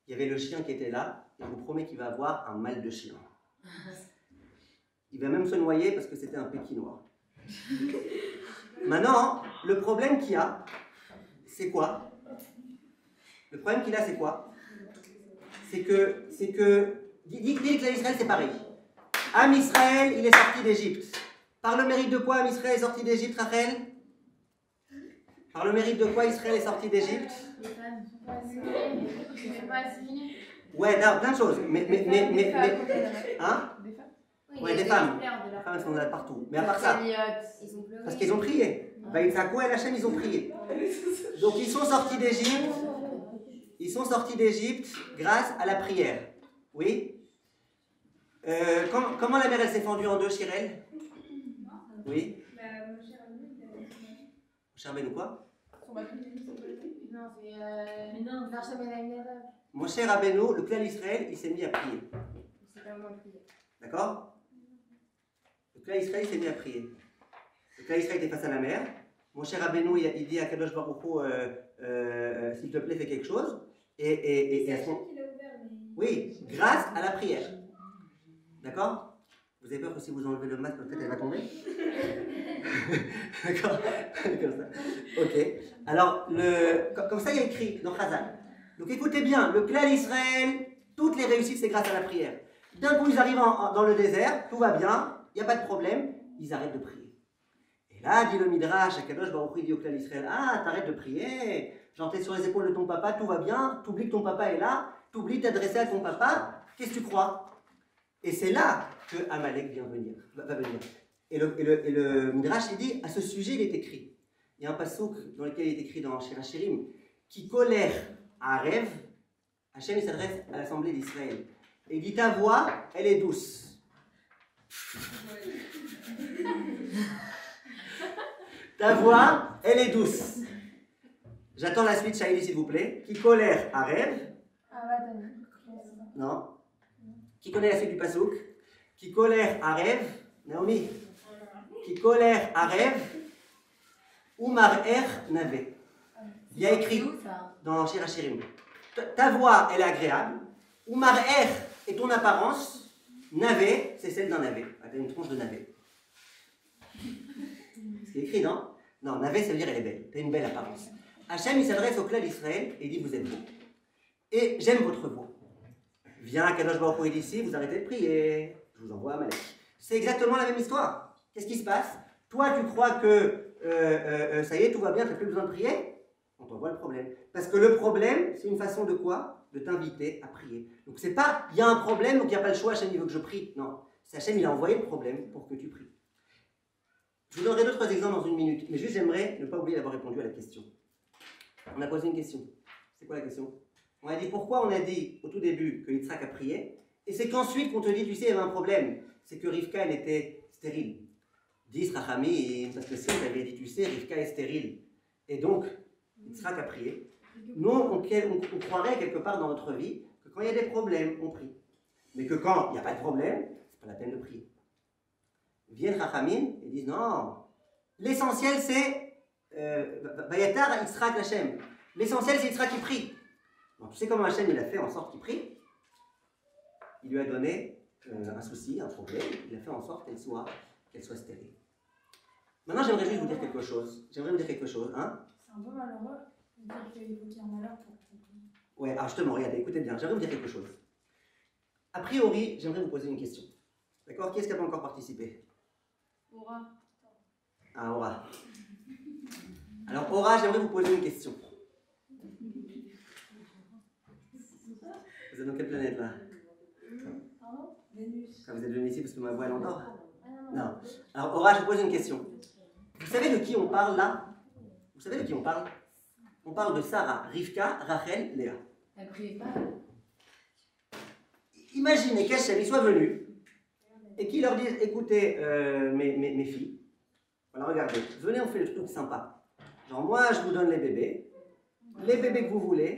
Il y avait le chien qui était là, et je vous promets qu'il va avoir un mal de chien. Il va même se noyer parce que c'était un pékinois. Maintenant, le problème qu'il y a, c'est quoi? Le problème qu'il a, c'est quoi? C'est que, dis que l'Israël, c'est pareil. Am Israël, il est sorti d'Égypte. Par le mérite de quoi Am Israël est sorti d'Égypte, Rachel? Par le mérite de quoi Israël est sorti d'Égypte? Ouais, plein de choses. Hein? Ouais, des femmes. Les femmes, elles sont là partout. Mais à part ça, parce qu'ils ont prié. Vaïtzakou et Hachem, ils ont prié. Donc ils sont sortis d'Égypte. Ils sont sortis d'Égypte grâce à la prière. Oui? Comment la mer, elle s'est fendue en deux, Chirel? Oui? Mon cher Benou, quoi? Mon cher Rabbeinu, le clan d'Israël, il s'est mis à prier. D'accord? Le clan d'Israël, il s'est mis à prier. Le clan d'Israël était face à la mer. Mon cher Rabbeinu, il dit à Kadosh Baruch Hu, s'il te plaît, fais quelque chose. Et à ce moment... Oui, grâce à la prière. D'accord? Vous avez peur que si vous enlevez le masque, peut-être elle va tomber? D'accord? Comme ça. Ok. Alors, comme ça, il y a écrit dans Chazal. Donc écoutez bien, le clan d'Israël, toutes les réussites, c'est grâce à la prière. D'un coup, ils arrivent dans le désert, tout va bien, il n'y a pas de problème, ils arrêtent de prier. Et là, dit le Midrash, Akadosh Baruch Hu dit au clan d'Israël, ah, t'arrêtes de prier, genre t'es sur les épaules de ton papa, tout va bien, t'oublies que ton papa est là, t'oublies de t'adresser à ton papa, qu'est-ce que tu crois? Et c'est là que Amalek va venir. Et le Midrash, il dit, à ce sujet, il est écrit. Il y a un passouk dans lequel il est écrit dans Shir HaShirim, qui colère à rêve, Hachem, il s'adresse à l'assemblée d'Israël. Et il dit, ta voix, elle est douce. Ta voix, elle est douce. J'attends la suite, Shaili, s'il vous plaît. Qui colère à rêve. Non. Qui connaît la suite du passouk? Qui colère à rêve. Naomi. Qui colère à rêve. Oumar Navé. Il y a écrit dans Shir HaShirim. Ta voix, elle est agréable. Oumar est ton apparence. Navé, c'est celle d'un navet. Tu as une tronche de navet. C'est écrit, non? Non, navet, ça veut dire elle est belle. Tu as une belle apparence. Hachem, il s'adresse au clan d'Israël et il dit, vous êtes beau. Et j'aime votre voix. Viens à Kadosh Baruch Hu ici, vous arrêtez de prier. Je vous envoie à Amalek. C'est exactement la même histoire. Qu'est-ce qui se passe? Toi, tu crois que ça y est, tout va bien, tu n'as plus besoin de prier? On t'envoie le problème. Parce que le problème, c'est une façon de quoi? De t'inviter à prier. Donc c'est pas, il y a un problème, donc il n'y a pas le choix, Hachem il veut que je prie. Non, c'est Hachem, il a envoyé le problème pour que tu pries. Je vous donnerai d'autres exemples dans une minute, mais juste j'aimerais ne pas oublier d'avoir répondu à la question. On a posé une question. C'est quoi la question? On a dit pourquoi on a dit au tout début que Yitzhak a prié, et c'est qu'ensuite qu'on te dit, tu sais, il y avait un problème. C'est que Rivka, elle était stérile. 10 Rachamim, parce que si on t'avait dit, tu sais, Rivka est stérile. Et donc, Yitzhak a prié. Nous, on croirait quelque part dans notre vie que quand il y a des problèmes, on prie. Mais que quand il n'y a pas de problème, c'est pas la peine de prier. Viennent Rachamim et disent non, l'essentiel c'est Vayatar Yitzhak Hashem. L'essentiel c'est Yitzhak qui prie. Donc, tu sais comment Hashem il a fait en sorte qu'il prie? Il lui a donné un souci, un problème, il a fait en sorte qu'elle soit stérile. Maintenant, j'aimerais juste vous dire quelque chose. Hein? C'est un peu malheureux de dire qu'il faut qu'il y ait un malheur pour comprendre. Ouais, alors justement, regardez, écoutez bien, j'aimerais vous dire quelque chose. A priori, j'aimerais vous poser une question. D'accord? Qui est-ce qui n'a pas encore participé? Aura. Ah, Aura. Alors, Aura, j'aimerais vous poser une question. Vous êtes dans quelle planète là? Pardon? Vénus. Ah, vous êtes venu ici parce que ma voix elle endort? Non. Alors, Aura, je vous pose une question. Vous savez de qui on parle là? Vous savez de qui on parle? On parle de Sarah, Rivka, Rachel, Léa. Elle priait pas. Imaginez qu'Hachem soit venu et qu'il leur dise, écoutez, mes filles, voilà, regardez, venez, on fait le truc sympa. Genre, moi, je vous donne les bébés que vous voulez,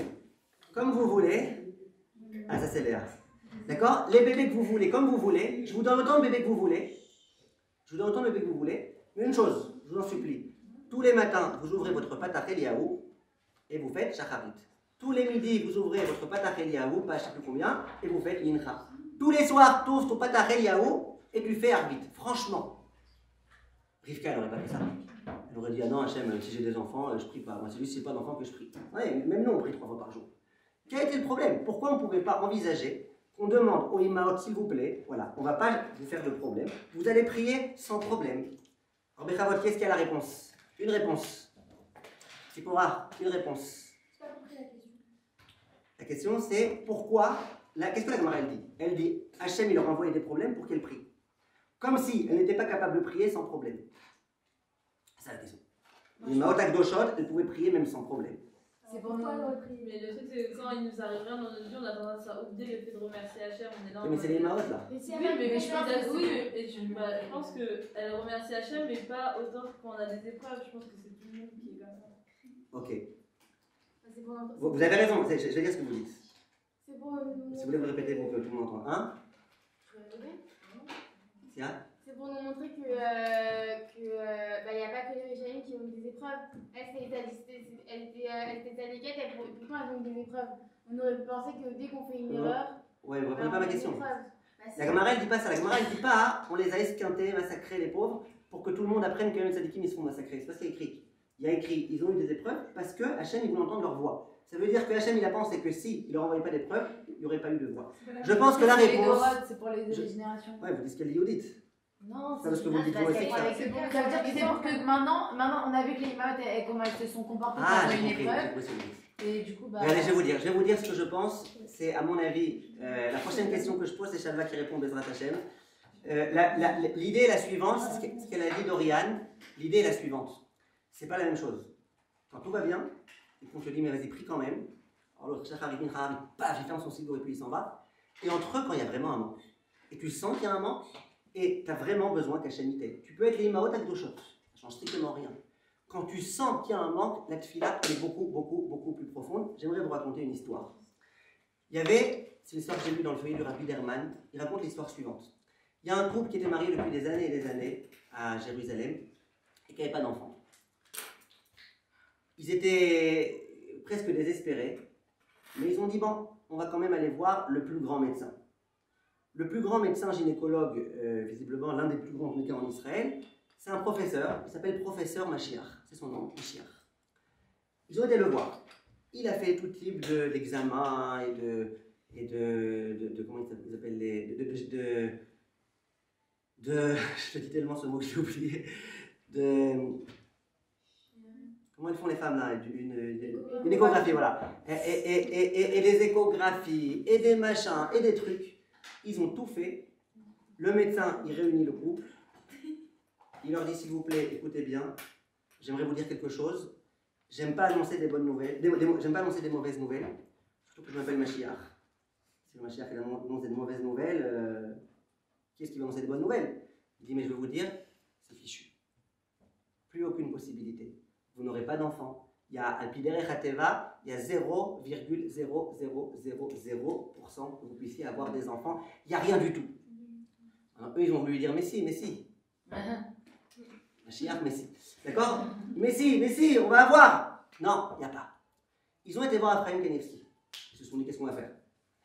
comme vous voulez. Ah, ça c'est Léa. D'accord? Les bébés que vous voulez, comme vous voulez. Je vous donne autant de bébés que vous voulez. Je vous donne autant de bébés que vous voulez. Mais une chose, je vous en supplie. Tous les matins, vous ouvrez votre Patach Eliaou et vous faites Shacharit. Tous les midis, vous ouvrez votre Patach Eliaou, pas je ne sais plus combien, et vous faites Mincha. Tous les soirs, tu ouvres ton Patach Eliaou et tu fais Arbit. Franchement. Rivka, elle n'aurait pas fait ça. Elle aurait dit, ah non, Hachem, si j'ai des enfants, je prie pas. Moi, c'est juste si j'ai pas d'enfants que je prie. Ouais, même nous, on prie 3 fois par jour. Quel était le problème? Pourquoi on ne pouvait pas envisager qu'on demande au Imaot, s'il vous plaît, voilà, on ne va pas vous faire de problème, vous allez prier sans problème. Alors, Bechavot, qu'est-ce qu'il y a la réponse? Une réponse. C'est pour une réponse. Je n'ai pas compris la question. La question, c'est pourquoi, qu'est-ce que la Gemara elle dit? Elle dit, Hachem, il leur a envoyé des problèmes pour qu'elle prie. Comme si elle n'était pas capable de prier sans problème. C'est la question. Les Maot Akdoshot, elle pouvait prier même sans problème. C'est pour nous. Mais le truc, c'est que quand il nous arrive rien dans notre vie, on a tendance à oublier le fait de remercier Hachem. On est là. Mais c'est les Maot là. Mais si Oui, elle mais je pense répond, que oui, et je pense qu'elle remercie Hachem, mais pas autant que quand on a des épreuves. Je pense que c'est tout le monde qui est comme ça. Ok. c'est pour notre- Vous avez raison, je vais dire ce que vous dites. C'est pour Si vous voulez vous répéter pour que tout le monde entende. Hein? Tiens. C'est pour nous montrer que y a pas que les Rishaïm qui ont des épreuves. Elle était sadiquette, pourtant elles ont des épreuves. On aurait pu penser que dès qu'on fait une erreur, Ouais, vous ne répondez pas à ma question. La La Gemara, elle dit pas ça. La Gemara, elle dit pas on les a esquintés, massacrés, les pauvres, pour que tout le monde apprenne que les tzadikim ils se font massacrer. C'est pas ce qu'il y a écrit. Il y a écrit ils ont eu des épreuves parce que Hachem il voulait entendre leur voix. Ça veut dire que Hachem il a pensé que si il leur envoyait pas d'épreuves, il n'y aurait pas eu de voix. Je pense que la réponse. C'est pour les générations. Ouais, vous dites ce qu'elle dit Audit. Non, Ça, parce que vous dites moi aussi que ça. Ça veut dire que c'est pour que maintenant, on a vu que les Imaot, comment elles se sont comportées Ah, pendant j'ai une compris. épreuve. J'ai compris ce que vous dites. Et du coup, bah. Regardez, je vais vous dire ce que je pense. C'est à mon avis, la prochaine question que je pose, c'est Shalva qui répond Bezrat Hachem. L'idée est la suivante, c'est ce qu'elle a dit Dorian. L'idée est la suivante. C'est pas la même chose. Quand tout va bien, et qu'on te dit mais vas-y prie quand même. Alors l'autre Shachar Ibn Kharam, paf, il ferme son sido et puis il s'en va. Et entre eux, quand il y a vraiment un manque, et tu sens qu'il y a un manque, et tu as vraiment besoin qu'Hachem t'aide. Tu peux être les Imaot Akdoshot, ça change strictement rien. Quand tu sens qu'il y a un manque, la tefila est beaucoup plus profonde. J'aimerais vous raconter une histoire. Il y avait, c'est l'histoire que j'ai lue dans le feuillet du Rabbi Derman, il raconte l'histoire suivante. Il y a un couple qui était marié depuis des années et des années à Jérusalem et qui n'avait pas d'enfants. Ils étaient presque désespérés, mais ils ont dit bon, on va quand même aller voir le plus grand médecin. Le plus grand médecin gynécologue, visiblement l'un des plus grands médecins en Israël, c'est un professeur, il s'appelle professeur Mashiach, c'est son nom, Mashiach. Ils ont été le voir. Il a fait tout type d'examens et de comment ils s'appellent je te dis tellement ce mot que j'ai oublié, comment elles font les femmes là, une échographie, voilà, et des échographies, et des machins, et des trucs, ils ont tout fait. Le médecin, il réunit le couple. Il leur dit s'il vous plaît, écoutez bien, j'aimerais vous dire quelque chose. J'aime pas annoncer des bonnes nouvelles, j'aime pas annoncer des mauvaises nouvelles, surtout que je m'appelle Mashiach. Si le Mashiach annonce des mauvaises nouvelles, qui est-ce qui va annoncer des bonnes nouvelles? Il dit mais je vais vous dire, c'est fichu. Plus aucune possibilité. Vous n'aurez pas d'enfant. Il y a Alpiderech Hateva, il y a 0,0000% que vous puissiez avoir des enfants. Il n'y a rien du tout. Alors, eux ils ont voulu lui dire mais si. Mashiach, mais si. D'accord? Mais si, on va avoir. Non, il n'y a pas. Ils ont été voir Ephraim Kanievski. Ils se sont dit, qu'est-ce qu'on va faire?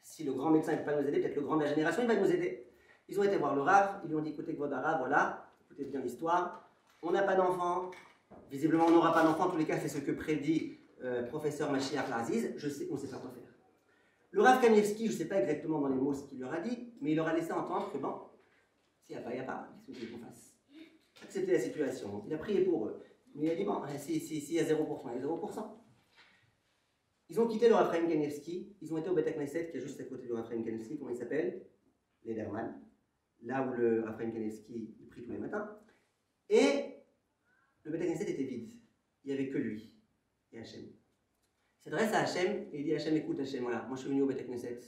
Si le grand médecin ne peut pas nous aider, peut-être le grand de la génération, il va nous aider. Ils ont été voir le Rav, ils lui ont dit, écoutez, Gvodara, voilà, écoutez bien l'histoire. On n'a pas d'enfant. Visiblement, on n'aura pas d'enfant. En tous les cas, c'est ce que prédit professeur Mashiach Laziz. On ne sait pas quoi faire. Le Rav Kanievski, je ne sais pas exactement dans les mots ce qu'il leur a dit, mais il leur a laissé entendre que bon, s'il n'y a pas, il n'y a pas. Qu'est-ce que vous voulez qu'on fasse? Accepter la situation. Il a prié pour eux. Mais il a dit, bon, s'il y a 0%, il y a 0%. Ils ont quitté le Ephraim Kanievski. Ils ont été au Bet Knesset, qui est juste à côté du Ephraim Kanievski. Comment il s'appelle? Lederman. Là où le Ephraim Kanievski il prie tous les matins. Et le Bet Knesset était vide. Il n'y avait que lui et Hachem. Il s'adresse à Hachem et il dit, Hachem, écoute Hachem, voilà, moi je suis venu au Bet Knesset.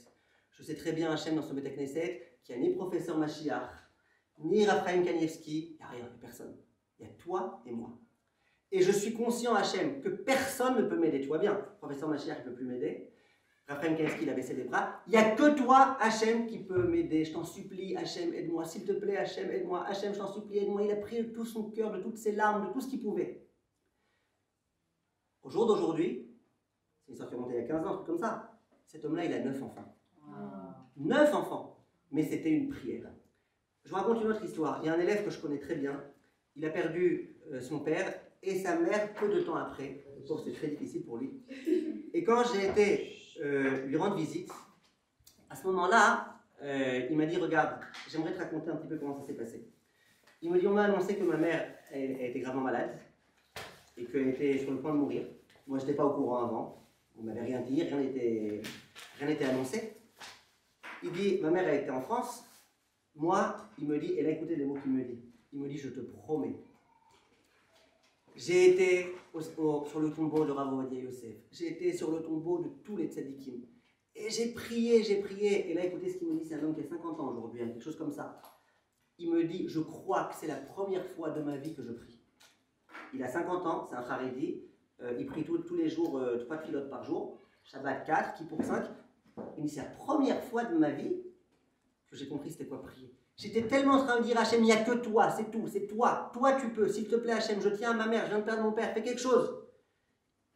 Je sais très bien Hachem dans ce Bet Knesset qu'il n'y a ni professeur Mashiach, ni Ephraim Kanievski, il n'y a rien, il n'y a personne. Il y a toi et moi. Et je suis conscient, Hachem, que personne ne peut m'aider. Tu vois bien, professeur Mashiach ne peut plus m'aider. Raphaël Kansky, il a baissé les bras. Il n'y a que toi, Hachem, qui peut m'aider. Je t'en supplie, Hachem, aide-moi. S'il te plaît, Hachem, aide-moi. Hachem, je t'en supplie, aide-moi. Il a pris de tout son cœur, de toutes ses larmes, de tout ce qu'il pouvait. Au jour d'aujourd'hui, c'est une histoire qui est montée il y a 15 ans, un truc comme ça. Cet homme-là, il a 9 enfants. 9 enfants. Mais c'était une prière. Je vous raconte une autre histoire. Il y a un élève que je connais très bien. Il a perdu son père et sa mère peu de temps après. C'est très difficile pour lui. Et quand j'ai été lui rendre visite, à ce moment-là, il m'a dit, regarde, j'aimerais te raconter un petit peu comment ça s'est passé. Il me dit, on m'a annoncé que ma mère elle était gravement malade et qu'elle était sur le point de mourir. Moi, je n'étais pas au courant avant. On ne m'avait rien dit, rien n'était annoncé. Il dit, ma mère, elle était en France. Moi, il me dit, elle a écouté les mots qu'il me dit. Il me dit, je te promets. J'ai été sur le tombeau de Rav Ovadia Yosef. J'ai été sur le tombeau de tous les tzadikim. Et j'ai prié. Et là, écoutez ce qu'il me dit, c'est un homme qui a 50 ans aujourd'hui, quelque chose comme ça. Il me dit, je crois que c'est la première fois de ma vie que je prie. Il a 50 ans, c'est un Haredi. Il prie tous les jours, 3 pilotes par jour. Shabbat 4, Kippour 5. Il me dit, c'est la première fois de ma vie que j'ai compris c'était quoi prier. J'étais tellement en train de dire, Hachem, il n'y a que toi, c'est tout, c'est toi. Toi, tu peux, s'il te plaît, Hachem, je tiens à ma mère, je viens de perdre mon père, fais quelque chose.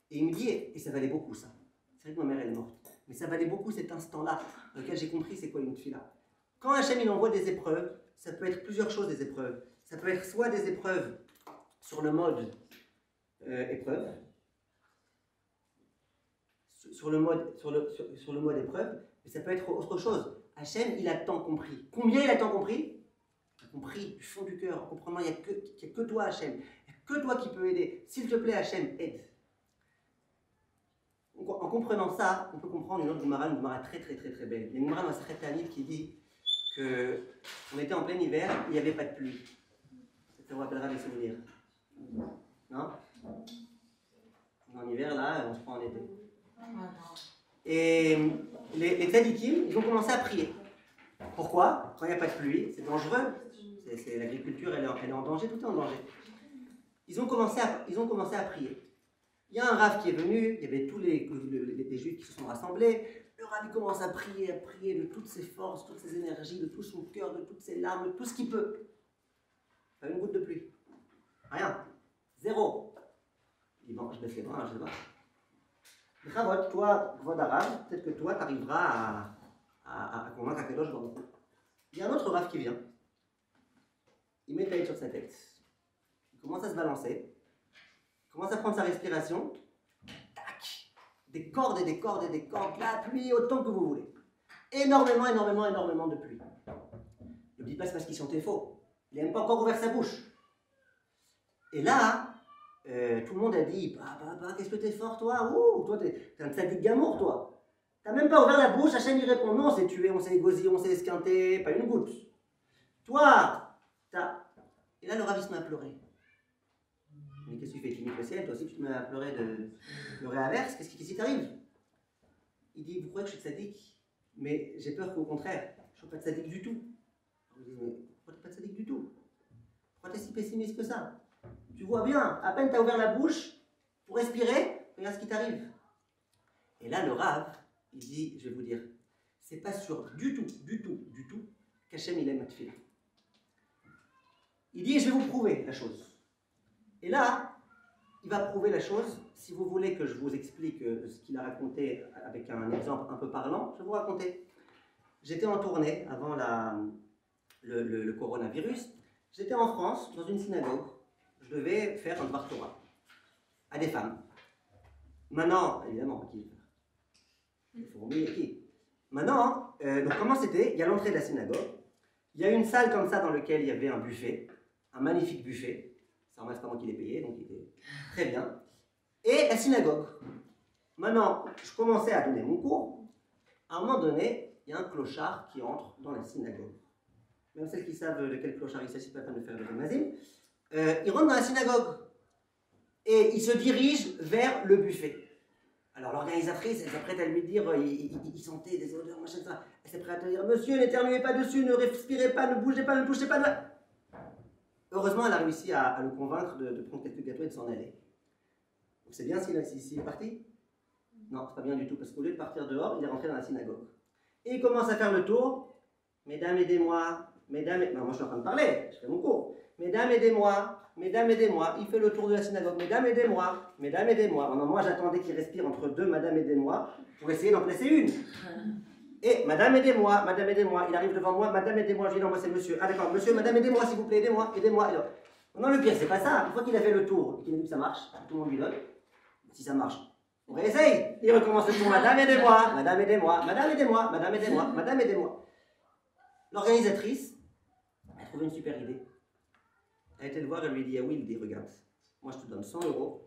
Et il me dit, et ça valait beaucoup ça. C'est vrai que ma mère, elle est morte. Mais ça valait beaucoup cet instant-là, dans lequel j'ai compris c'est quoi une tefila. Quand Hachem, il envoie des épreuves, ça peut être plusieurs choses, des épreuves. Ça peut être soit des épreuves sur le mode épreuve, sur le mode épreuve, mais ça peut être autre chose. Hachem, il a tant compris. Combien il a tant compris? Il a compris du fond du cœur, en comprenant qu'il n'y a que toi, Hachem. Il n'y a que toi qui peux aider. S'il te plaît, Hachem, aide. En comprenant ça, on peut comprendre une Gemara très belle. Il y a une Gemara dans la Sechet Ta'anit qui dit qu'on était en plein hiver, il n'y avait pas de pluie. Ça vous rappellera des souvenirs. Non? En hiver, là, on se prend en été. Et les tzadikim, ils ont commencé à prier. Pourquoi? Quand il n'y a pas de pluie, c'est dangereux. L'agriculture, elle est en danger, tout est en danger. Ils ont commencé à prier. Il y a un Rav qui est venu, il y avait tous les juifs qui se sont rassemblés. Le Rav, il commence à prier de toutes ses forces, toutes ses énergies, de tout son cœur, de toutes ses larmes, de tout ce qu'il peut. Pas une goutte de pluie. Rien. Zéro. Il dit, bon, je baisse les bras, je sais pas. Ravot, toi, Vod Arabe, peut-être que toi, tu arriveras à convaincre Akadosh Baruch Hu. Il y a un autre Rav qui vient. Il met la tête sur sa tête. Il commence à se balancer. Il commence à prendre sa respiration. Tac! Des cordes et des cordes et des cordes. La pluie autant que vous voulez. Énormément de pluie. Ne me dites pas c'est parce qu'il chantait faux. Il n'a même pas encore ouvert sa bouche. Et là, tout le monde a dit, bah, qu'est-ce que t'es fort, toi? Ouh, toi, t'es un tzaddik gamour, toi. T'as même pas ouvert la bouche, Hachem il répond, non, on s'est tué, on s'est égosillé, on s'est esquinté, pas une goutte. Toi, t'as... Et là, le Rav, il se met à pleurer. Mais qu'est-ce que tu fais? Tu niques le ciel, toi aussi, tu te mets à pleurer de pleurer à verse, qu'est-ce qui t'arrive? Il dit, vous croyez que je suis tzaddik? Mais j'ai peur qu'au contraire, je ne sois pas tzaddik du tout. Je dis, mais pourquoi t'es pas tzaddik du tout? Pourquoi t'es si pessimiste que ça? Tu vois bien, à peine tu as ouvert la bouche pour respirer, regarde ce qui t'arrive. Et là, le Rav, il dit, je vais vous dire, c'est pas sûr du tout qu'Hachem il aime la tefila. Il dit, je vais vous prouver la chose. Et là, il va prouver la chose. Si vous voulez que je vous explique ce qu'il a raconté avec un exemple un peu parlant, je vais vous raconter. J'étais en tournée avant le coronavirus. J'étais en France, dans une synagogue. Je devais faire un Dvar Torah à des femmes. Maintenant, évidemment, qui? Il faut oublier qui. Maintenant, donc comment c'était? Il y a l'entrée de la synagogue. Il y a une salle comme ça dans laquelle il y avait un buffet, un magnifique buffet. Ça remarque, c'est pas moi qui l'ai payé, donc il était très bien. Et la synagogue. Maintenant, je commençais à donner mon cours. À un moment donné, il y a un clochard qui entre dans la synagogue. Même celles qui savent de quel clochard il s'agit, pas la peine de faire le gymnasium. Il rentre dans la synagogue et il se dirige vers le buffet. Alors l'organisatrice, elle s'apprête à lui dire, il sentait des odeurs, machin, ça. Elle s'apprête à dire, monsieur, n'éternuez pas dessus, ne respirez pas, ne bougez pas, ne touchez pas. Heureusement, elle a réussi à le convaincre de prendre quelques gâteaux et de s'en aller. Donc c'est bien s'il est parti? Non, c'est pas bien du tout, parce qu'au lieu de partir dehors, il est rentré dans la synagogue. Et il commence à faire le tour. Mesdames, aidez-moi. Mesdames, non, moi je suis en train de parler, je fais mon cours. Mesdames, aidez-moi. Mesdames, aidez-moi. Il fait le tour de la synagogue. Mesdames, aidez-moi. Mesdames, aidez-moi. Non, moi j'attendais qu'il respire entre deux Madame, aidez-moi pour essayer d'en placer une. Et Madame, aidez-moi. Madame, aidez-moi. Il arrive devant moi. Madame, aidez-moi. Je dis non, moi c'est monsieur. Ah d'accord, monsieur, Madame, aidez-moi, s'il vous plaît, aidez-moi, aidez-moi. Non, le pire, c'est pas ça. Une fois qu'il a fait le tour et qu'il a vu que ça marche, tout le monde lui donne. Si ça marche, on réessaye. Il recommence le tour. Madame, aidez-moi. Madame, aidez-moi. Madame, aidez-moi. Madame, aidez-moi. Madame, aidez-moi. L'organisatrice a trouvé une super idée. Elle a été le voir, elle lui a dit, ah oui, il dit, regarde, moi je te donne 100 €,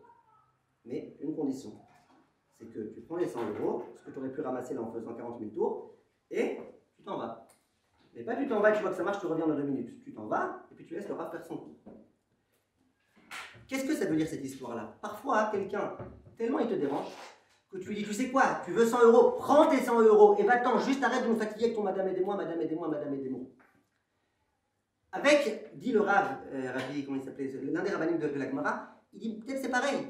mais une condition. C'est que tu prends les 100 €, ce que tu aurais pu ramasser là en faisant 40 000 tours, et tu t'en vas. Mais pas tu t'en vas, tu vois que ça marche, tu reviens dans 2 minutes. Tu t'en vas, et puis tu laisses le raf faire son coup. Qu'est-ce que ça veut dire cette histoire-là? Parfois, quelqu'un, tellement il te dérange, que tu lui dis, tu sais quoi, tu veux 100 €, prends tes 100 € et va-t'en, juste arrête de nous fatiguer avec ton Madame aidez-moi, Madame aidez-moi, Madame aidez-moi. Avec, dit le Rav, Rabbi, comment il s'appelait, l'un des rabbiniques de la Gemara, il dit peut-être c'est pareil.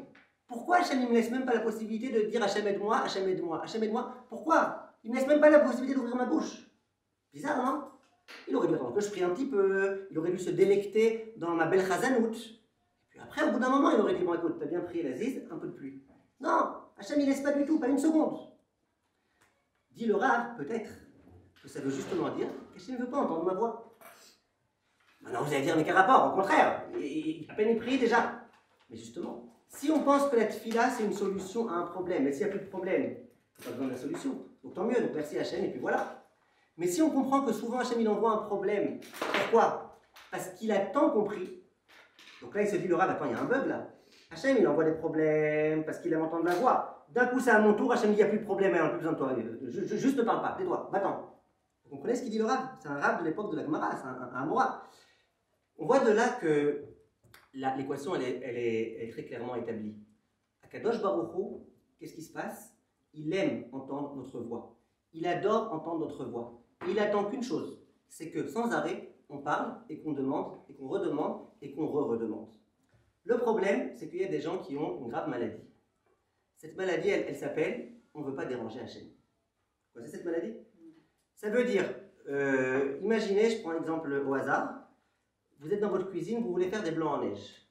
Pourquoi Hachem ne me laisse même pas la possibilité de dire Hachem aide-moi, Hachem aide-moi, Hachem aide-moi? Pourquoi? Il ne me laisse même pas la possibilité d'ouvrir ma bouche. Bizarre, non? Il aurait dû attendre que je prie un petit peu, il aurait dû se délecter dans ma belle chazanout. Puis après, au bout d'un moment, il aurait dit bon écoute, t'as bien prié l'Aziz, un peu de pluie. Non, Hachem il laisse pas du tout, pas une seconde. Dit le Rav, peut-être que ça veut justement dire qu'Hachem ne veut pas entendre ma voix. Alors vous allez dire, mais quel rapport? Au contraire, à peine il prie déjà. Mais justement, si on pense que la tfila c'est une solution à un problème, et s'il n'y a plus de problème, il n'y a pas besoin de la solution. Donc tant mieux, donc merci Hachem, et puis voilà. Mais si on comprend que souvent Hachem il envoie un problème, pourquoi? Parce qu'il a tant compris. Donc là il se dit, le Rav, attends, il y a un bug là. Hachem il envoie des problèmes parce qu'il aime entendre la voix. D'un coup c'est à mon tour, Hachem dit, il n'y a plus de problème, il n'y a plus besoin de toi. Juste ne parle pas, tais-toi, va-t'en. Vous comprenez ce qu'il dit le Rav? C'est un Rav de l'époque de la Gemara, c'est un Amora. On voit de là que l'équation elle est très clairement établie. Akadosh Baruch Hu, qu'est-ce qui se passe? Il aime entendre notre voix. Il adore entendre notre voix. Et il attend qu'une chose, c'est que sans arrêt, on parle et qu'on demande et qu'on redemande et qu'on redemande. Le problème, c'est qu'il y a des gens qui ont une grave maladie. Cette maladie, elle s'appelle « on ne veut pas déranger Hachem ». Vous connaissez cette maladie? Ça veut dire, imaginez, je prends un exemple au hasard, vous êtes dans votre cuisine, vous voulez faire des blancs en neige.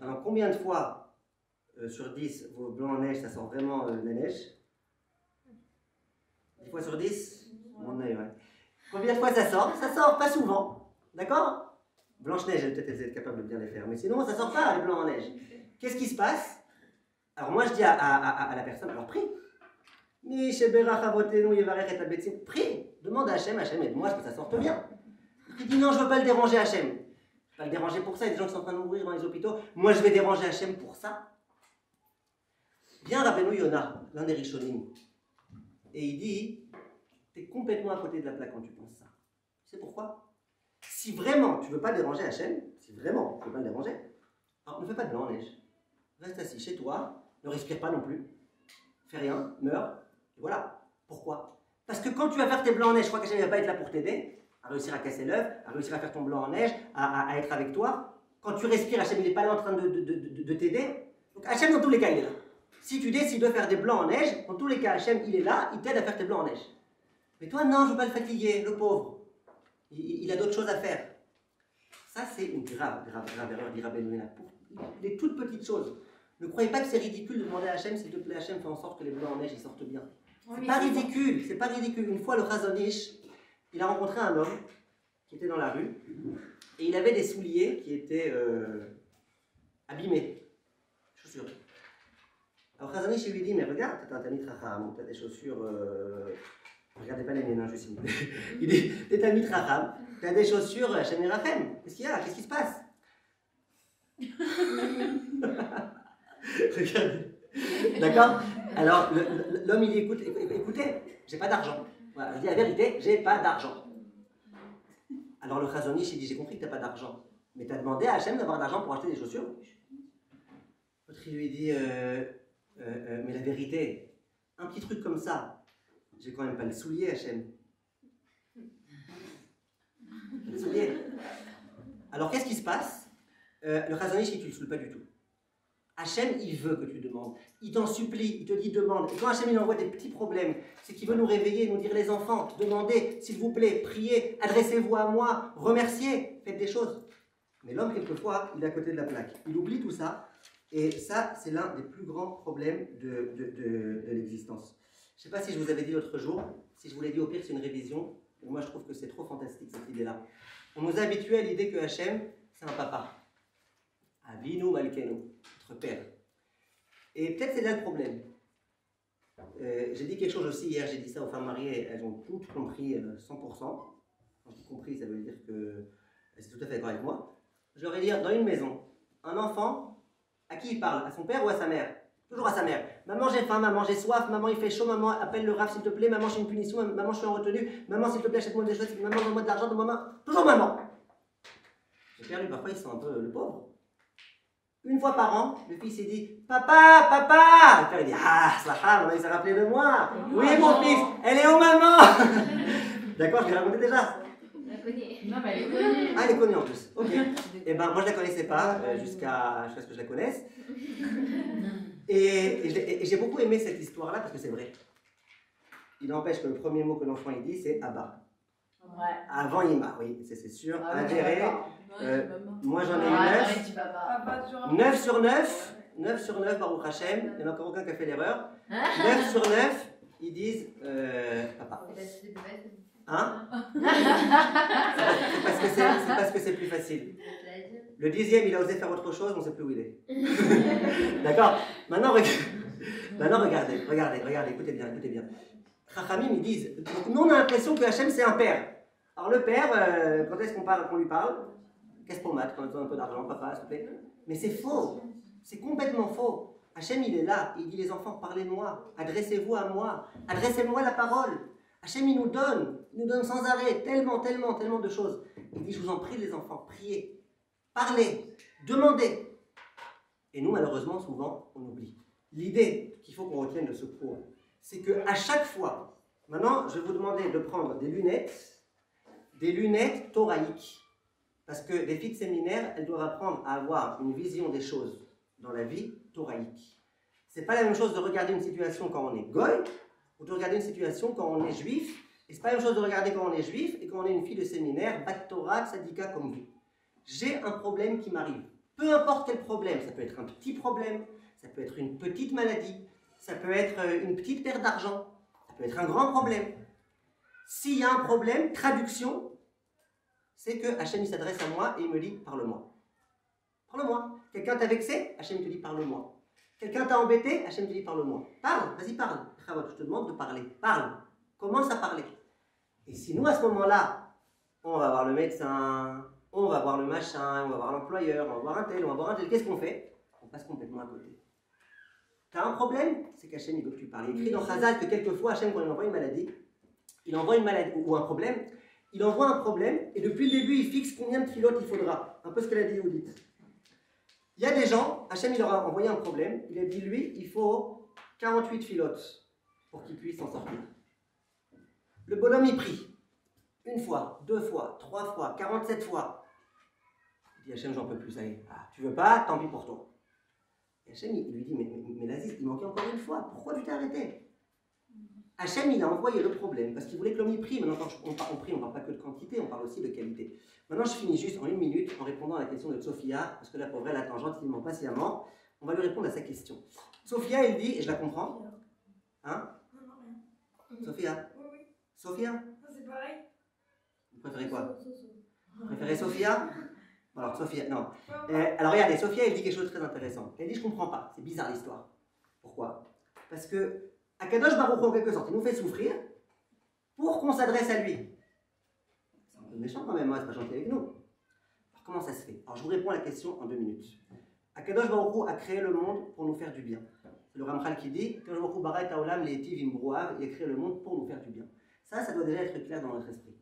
Alors combien de fois sur 10, vos blancs en neige, ça sort vraiment de la neige? 10 fois sur 10? Mon œil, ouais. Combien de fois ça sort? Ça sort pas souvent. D'accord? Blanche-Neige, elle peut-être être capable de bien les faire, mais sinon ça sort pas les blancs en neige. Qu'est-ce qui se passe? Alors moi je dis à la personne, alors prie. Prie, demande à Hachem, Hachem aide-moi, est-ce que ça sorte bien? Il dit non, je ne veux pas le déranger Hachem. Je ne veux pas le déranger pour ça, il y a des gens qui sont en train de mourir dans les hôpitaux. Moi, je vais déranger Hachem pour ça. Viens Rabbeinu Yonah, l'un des Rishonim, et il dit, tu es complètement à côté de la plaque quand tu penses ça. Tu sais pourquoi? Si vraiment tu ne veux pas déranger Hachem, si vraiment tu ne veux pas le déranger, alors ne fais pas de blanc en neige. Reste assis chez toi, ne respire pas non plus, fais rien, meurs, et voilà. Pourquoi? Parce que quand tu vas faire tes blancs en neige, je crois qu'Hachem ne va pas être là pour t'aider, à réussir à casser l'œuf, à réussir à faire ton blanc en neige, à être avec toi. Quand tu respires, Hachem il n'est pas là en train de t'aider. Donc Hachem dans tous les cas il est là. Si tu décides de faire des blancs en neige, dans tous les cas Hachem il est là, il t'aide à faire tes blancs en neige. Mais toi non, je ne veux pas le fatiguer, le pauvre. Il a d'autres choses à faire. Ça c'est une grave erreur, dit Rabbeinu Yonah. Pour les toutes petites choses. Ne croyez pas que c'est ridicule de demander à Hachem, s'il te plaît Hachem, fais en sorte que les blancs en neige ils sortent bien. C'est pas ridicule, c'est pas ridicule. Une fois le Chazon Ish, il a rencontré un homme qui était dans la rue et il avait des souliers qui étaient abîmés, chaussures. Alors Chazon Ish lui dit, mais regarde, t'as un Talmid Chacham, t'as des chaussures, regardez pas les miennes, je s'il vous plaît. Il dit, t'es Talmid Chacham, t'as des chaussures Hachem Yerachem. Qu'est-ce qu'il y a? Qu'est-ce qui se passe? Regardez. D'accord? Alors l'homme il dit, écoutez, j'ai pas d'argent. Voilà, je dis la vérité, j'ai pas d'argent. Alors le Chazon Ish il dit, j'ai compris que t'as pas d'argent, mais t'as demandé à Hachem d'avoir de l'argent pour acheter des chaussures? L'autre il lui dit, mais la vérité, un petit truc comme ça, j'ai quand même pas le soulier Hachem. Le soulier. Alors qu'est-ce qui se passe? Le Chazon Ish il ne le saoule pas du tout. Hachem, il veut que tu demandes. Il t'en supplie, il te dit demande. Et quand Hachem il envoie des petits problèmes, c'est qu'il veut nous réveiller, nous dire les enfants, demandez, s'il vous plaît, priez, adressez-vous à moi, remerciez, faites des choses. Mais l'homme, quelquefois, il est à côté de la plaque. Il oublie tout ça. Et ça, c'est l'un des plus grands problèmes de l'existence. Je ne sais pas si je vous avais dit l'autre jour, si je vous l'ai dit au pire, c'est une révision. Moi, je trouve que c'est trop fantastique, cette idée-là. On nous a habitués à l'idée que Hachem, c'est un papa. Avinu Malkenu, notre père. Et peut-être c'est là le problème. J'ai dit quelque chose aussi hier, j'ai dit ça aux femmes mariées, elles ont toutes compris 100%. Quand je dis compris, ça veut dire que elles sont tout à fait d'accord avec moi. Je leur ai dit, dans une maison, un enfant, à qui il parle? À son père ou à sa mère? Toujours à sa mère. Maman, j'ai faim, maman, j'ai soif, maman, il fait chaud, maman, appelle le raf s'il te plaît, maman, j'ai une punition, maman, je suis en retenue, maman, s'il te plaît, achète-moi des choses, maman, donne-moi de l'argent, maman. Toujours maman. Le père, lui, parfois, il sent un peu le pauvre. Une fois par an, le fils s'est dit papa, papa. Le père il dit ah, Slaha, maman il s'est rappelé de moi. Oui, mon fils, elle est où maman? D'accord, je l'ai raconté déjà. On la connaît. Non, mais elle est connue. Ah, elle est connue en plus. Ok. Et ben moi je la connaissais pas jusqu'à ce que je la connaisse. Et j'ai beaucoup aimé cette histoire-là parce que c'est vrai. Il n'empêche que le premier mot que l'enfant il dit c'est Abba. Ouais. Avant Ima, oui, c'est sûr. Ah oui, Avéré. Moi j'en ai eu 9. 9 sur 9. 9 sur 9, Baruch Hashem. Il n'y en a encore aucun qui a fait l'erreur. 9 sur 9, ils disent papa. Hein? C'est parce que c'est plus facile. Le 10e, il a osé faire autre chose, on ne sait plus où il est. D'accord? Maintenant, regardez, écoutez bien. Chachamim, ils disent, donc nous on a l'impression que Hachem c'est un père. Alors le père, quand est-ce qu'on lui parle? Qu'est-ce qu'on mate quand on a un peu d'argent, papa, s'il te plaît? Mais c'est faux, c'est complètement faux. Hachem il est là, il dit les enfants, parlez-moi, adressez-vous à moi, adressez-moi la parole. Hachem il nous donne sans arrêt tellement de choses. Il dit je vous en prie les enfants, priez, parlez, demandez. Et nous malheureusement souvent on oublie. L'idée qu'il faut qu'on retienne de ce cours, c'est qu'à chaque fois, maintenant je vais vous demander de prendre des lunettes thoraïques. Parce que les filles de séminaire, elles doivent apprendre à avoir une vision des choses dans la vie thoraïque. C'est pas la même chose de regarder une situation quand on est goy, ou de regarder une situation quand on est juif, et c'est pas la même chose de regarder quand on est juif et quand on est une fille de séminaire, bat Torah, tzadika comme vous. J'ai un problème qui m'arrive. Peu importe quel problème, ça peut être un petit problème, ça peut être une petite maladie, ça peut être une petite perte d'argent, ça peut être un grand problème. S'il y a un problème, traduction, c'est que Hachem s'adresse à moi et il me dit parle-moi. Parle-moi. Quelqu'un t'a vexé, Hachem te dit parle-moi. Quelqu'un t'a embêté, Hachem te dit parle-moi. Parle, vas-y parle. Je te demande de parler. Parle. Commence à parler. Et si nous à ce moment-là, on va voir le médecin, on va voir le machin, on va voir l'employeur, on va voir un tel, qu'est-ce qu'on fait? On passe complètement à côté. T'as un problème? C'est qu'Hachem il veut que tu parles. Il écrit dans Chazal que quelquefois Hachem quand il envoie une maladie ou un problème, il envoie un problème et depuis le début il fixe combien de filotes il faudra. Un peu ce qu'elle a dit Oudit. Il y a des gens, Hachem il leur a envoyé un problème, il a dit lui il faut 48 filotes pour qu'il puisse s'en sortir. Le bonhomme il prie. Une fois, 2 fois, 3 fois, 47 fois. Il dit Hachem j'en peux plus, ça y est. Ah, tu veux pas, tant pis pour toi. Et Hachem il lui dit mais Nazis, il manquait encore une fois, pourquoi tu t'es arrêté? Hachem, il a envoyé le problème parce qu'il voulait que l'homme y prie. Maintenant, quand on prie, on ne parle pas que de quantité, on parle aussi de qualité. Maintenant, je finis juste en 1 minute en répondant à la question de Sophia, parce que la pauvre, elle attend gentiment, patiemment. On va lui répondre à sa question. Sophia, elle dit, et je la comprends. Hein? Non, Sophia? Oui. Sophia? Non, c'est pareil. Vous préférez quoi? Vous préférez Sophia? Alors, Sophia, non. Alors, regardez, Sophia, elle dit quelque chose de très intéressant. Elle dit, je comprends pas, c'est bizarre l'histoire. Pourquoi? Parce que Akadosh Baruch Hu, en quelque sorte, il nous fait souffrir pour qu'on s'adresse à lui. C'est un peu méchant quand même, hein, c'est pas gentil avec nous. Alors comment ça se fait? Alors je vous réponds à la question en 2 minutes. Akadosh Baruch Hu a créé le monde pour nous faire du bien. C'est le Ramchal qui dit Akadosh Baruch Hu bara et haolam le'etiv im bruav, il a créé le monde pour nous faire du bien. Ça doit déjà être clair dans notre esprit.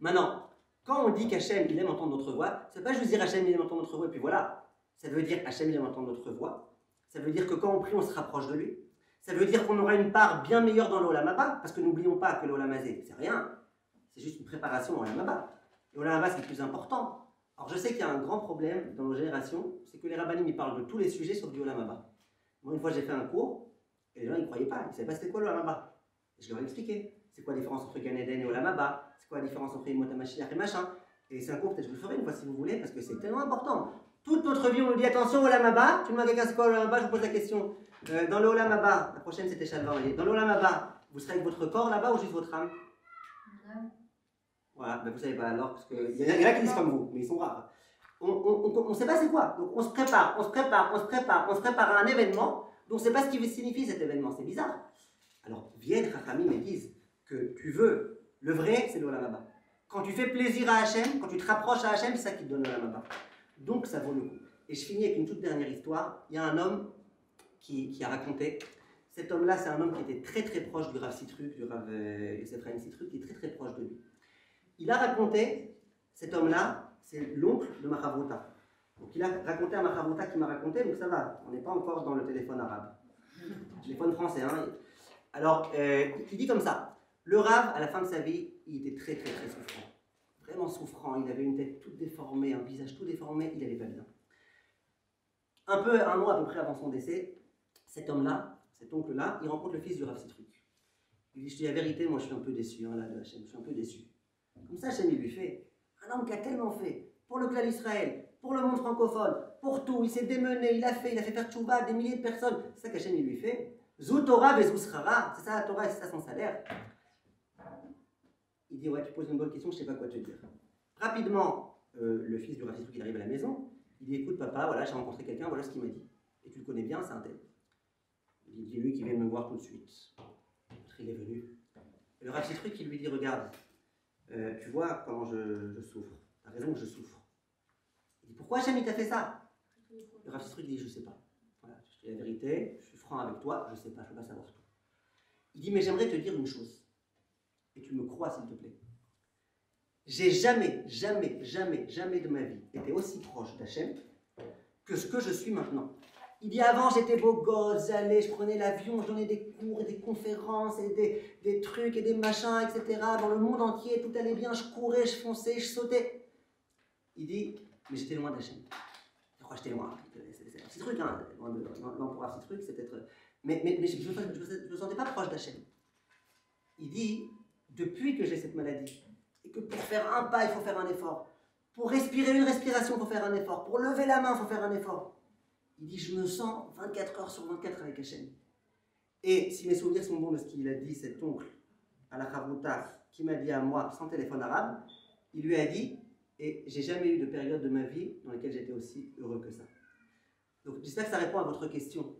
Maintenant, quand on dit qu'Hachem il aime entendre notre voix, c'est pas juste dire Hachem il aime entendre notre voix et puis voilà. Ça veut dire Hachem il aime entendre notre voix. Ça veut dire que quand on prie, on se rapproche de lui. Ça veut dire qu'on aura une part bien meilleure dans l'Olam Haba, parce que n'oublions pas que l'Olam Hazé, c'est rien. C'est juste une préparation au Olam Haba. Et l'Olam Haba, c'est le plus important. Alors je sais qu'il y a un grand problème dans nos générations, c'est que les rabbinim ils parlent de tous les sujets sauf du Olam Haba. Moi une fois j'ai fait un cours, et les gens ils ne croyaient pas, ils ne savaient pas c'était quoi le Olam Haba. Et je leur ai expliqué, c'est quoi la différence entre Gan Eden et Olam Haba, c'est quoi la différence entre Yemot HaMashiach et machin. Et c'est un cours, peut-être je vous le ferai une fois si vous voulez, parce que c'est tellement important. Toute notre vie on nous dit attention Olam Haba, tu demandes à quelqu'un c'est quoi le Olam Haba, je vous pose la question. Dans le Olam Haba, la prochaine c'était Shalva, dans le Olam Haba, vous serez avec votre corps là-bas ou juste votre âme? Voilà, ben vous savez pas alors, parce qu'il y en a qui disent comme vous, mais ils sont rares. On ne sait pas c'est quoi, donc on se prépare à un événement, dont on ne sait pas ce qui signifie cet événement, c'est bizarre. Alors viennent Chachamim et disent que tu veux, le vrai c'est le Olam Haba. Quand tu fais plaisir à Hachem, quand tu te rapproches à Hachem, c'est ça qui te donne le Olam Haba. Donc ça vaut le coup. Et je finis avec une toute dernière histoire. Il y a un homme qui a raconté, cet homme-là c'est un homme qui était très très proche du Rav Sitruk, du Rav Yosef Chaim Sitruk, qui est très très proche de lui. Il a raconté, cet homme-là, c'est l'oncle de Mahavruta. Donc il a raconté à Mahavruta qui m'a raconté, donc ça va, on n'est pas encore dans le téléphone arabe. Téléphone français, hein. Alors, il dit comme ça, le Rav, à la fin de sa vie, il était très très très souffrant. Vraiment souffrant, il avait une tête toute déformée, un visage tout déformé, il n'allait pas bien. Un mois à peu près avant son décès, cet homme-là, cet oncle-là, il rencontre le fils du Rav Sitruk. Il dit, je dis la vérité, moi je suis un peu déçu, hein, là, de Hachem, je suis un peu déçu. Comme ça, Hachem, il lui fait. Un homme qui a tellement fait pour le clan Israël, pour le monde francophone, pour tout, il s'est démené, il a fait faire tchouba à des milliers de personnes. C'est ça qu'Hachem, il lui fait. Zou Torah vezou srara, c'est ça la Torah et c'est ça son salaire. Il dit, ouais, tu poses une bonne question, je ne sais pas quoi te dire. Rapidement, le fils du Rav Sitruk, il arrive à la maison, il dit, écoute papa, voilà, j'ai rencontré quelqu'un, voilà ce qu'il m'a dit. Et tu le connais bien, c'est un tel. Il dit, lui qui vient me voir tout de suite. Il est venu. Et le Rav Sitruk, il lui dit, regarde, tu vois comment je souffre. T'as raison que je souffre. Il dit, pourquoi Hachem il t'a fait ça? Le Rav Sitruk dit, je ne sais pas. Voilà, je te dis la vérité, je suis franc avec toi, je ne sais pas, je ne peux pas savoir tout. Il dit, mais j'aimerais te dire une chose. Et tu me crois, s'il te plaît. J'ai jamais de ma vie été aussi proche d'Hachem que ce que je suis maintenant. Il dit, avant j'étais beau gosse, j'allais, je prenais l'avion, je donnais des cours et des conférences et des trucs et des machins, etc. Dans le monde entier, tout allait bien, je courais, je fonçais, je sautais. Il dit, mais j'étais loin d'Hachem. Pourquoi j'étais loin? C'est un petit truc, hein, loin pour un petit truc, c'est peut-être... Mais je ne me sentais pas proche d'Hachem. Il dit, depuis que j'ai cette maladie, et que pour faire un pas, il faut faire un effort. Pour respirer une respiration, il faut faire un effort. Pour lever la main, il faut faire un effort. Il dit, je me sens 24 heures sur 24 avec Hachem. Et si mes souvenirs sont bons de ce qu'il a dit, cet oncle, à la Chavruta, qui m'a dit à moi, sans téléphone arabe, il lui a dit, et j'ai jamais eu de période de ma vie dans laquelle j'étais aussi heureux que ça. Donc j'espère que ça répond à votre question.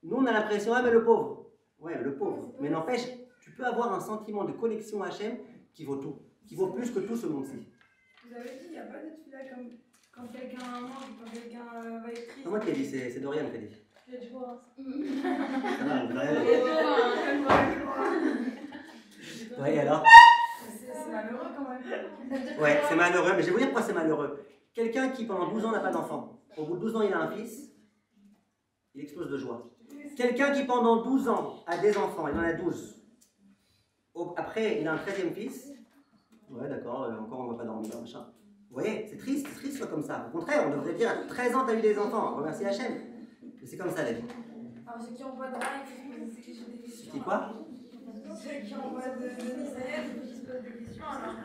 Nous, on a l'impression, ah mais le pauvre. Ouais, le pauvre. Mais n'empêche, tu peux avoir un sentiment de connexion à Hachem qui vaut tout. Qui vaut plus que tout ce monde-ci. Vous avez dit, il n'y a pas de tefila comme quand quelqu'un mange, quand quelqu'un va être triste. C'est moi qui ai dit, c'est Dorian qui a dit. Je l'ai dit voir. Ça va, vous ouais, alors C'est malheureux quand même. Ouais, c'est malheureux, mais je vais vous dire pourquoi c'est malheureux. Quelqu'un qui pendant 12 ans n'a pas d'enfant, au bout de 12 ans il a un fils, il explose de joie. Quelqu'un qui pendant 12 ans a des enfants, il en a 12. Après, il a un 13e fils. Ouais, d'accord, encore on ne va pas dormir, machin. Vous voyez, c'est triste soit comme ça. Au contraire, on devrait dire, à 13 ans, tu as eu des enfants, remercie Hachem. Mais c'est comme ça la vie. Alors, ceux qui envoient de là, ils se posent des questions. C'est quoi? Ceux qui envoient de Israël, ils se posent des questions, alors.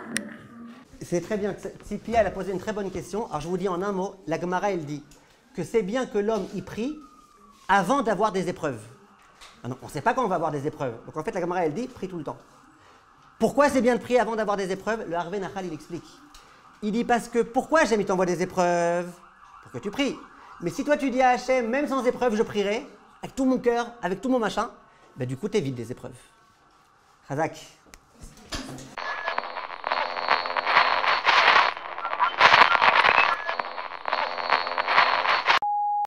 C'est très bien. Tzipia, elle a posé une très bonne question. Alors, je vous dis en un mot, la Gemara, elle dit que c'est bien que l'homme y prie avant d'avoir des épreuves. Ah non, on ne sait pas quand on va avoir des épreuves. Donc, en fait, la Gemara, elle dit, prie tout le temps. Pourquoi c'est bien de prier avant d'avoir des épreuves? Le Harvey Nachal, il explique. Il dit parce que pourquoi Hachem il t'envoie des épreuves? Pour que tu pries. Mais si toi tu dis à Hachem, même sans épreuve, je prierai, avec tout mon cœur, avec tout mon machin, ben du coup t'évites des épreuves. Chazak.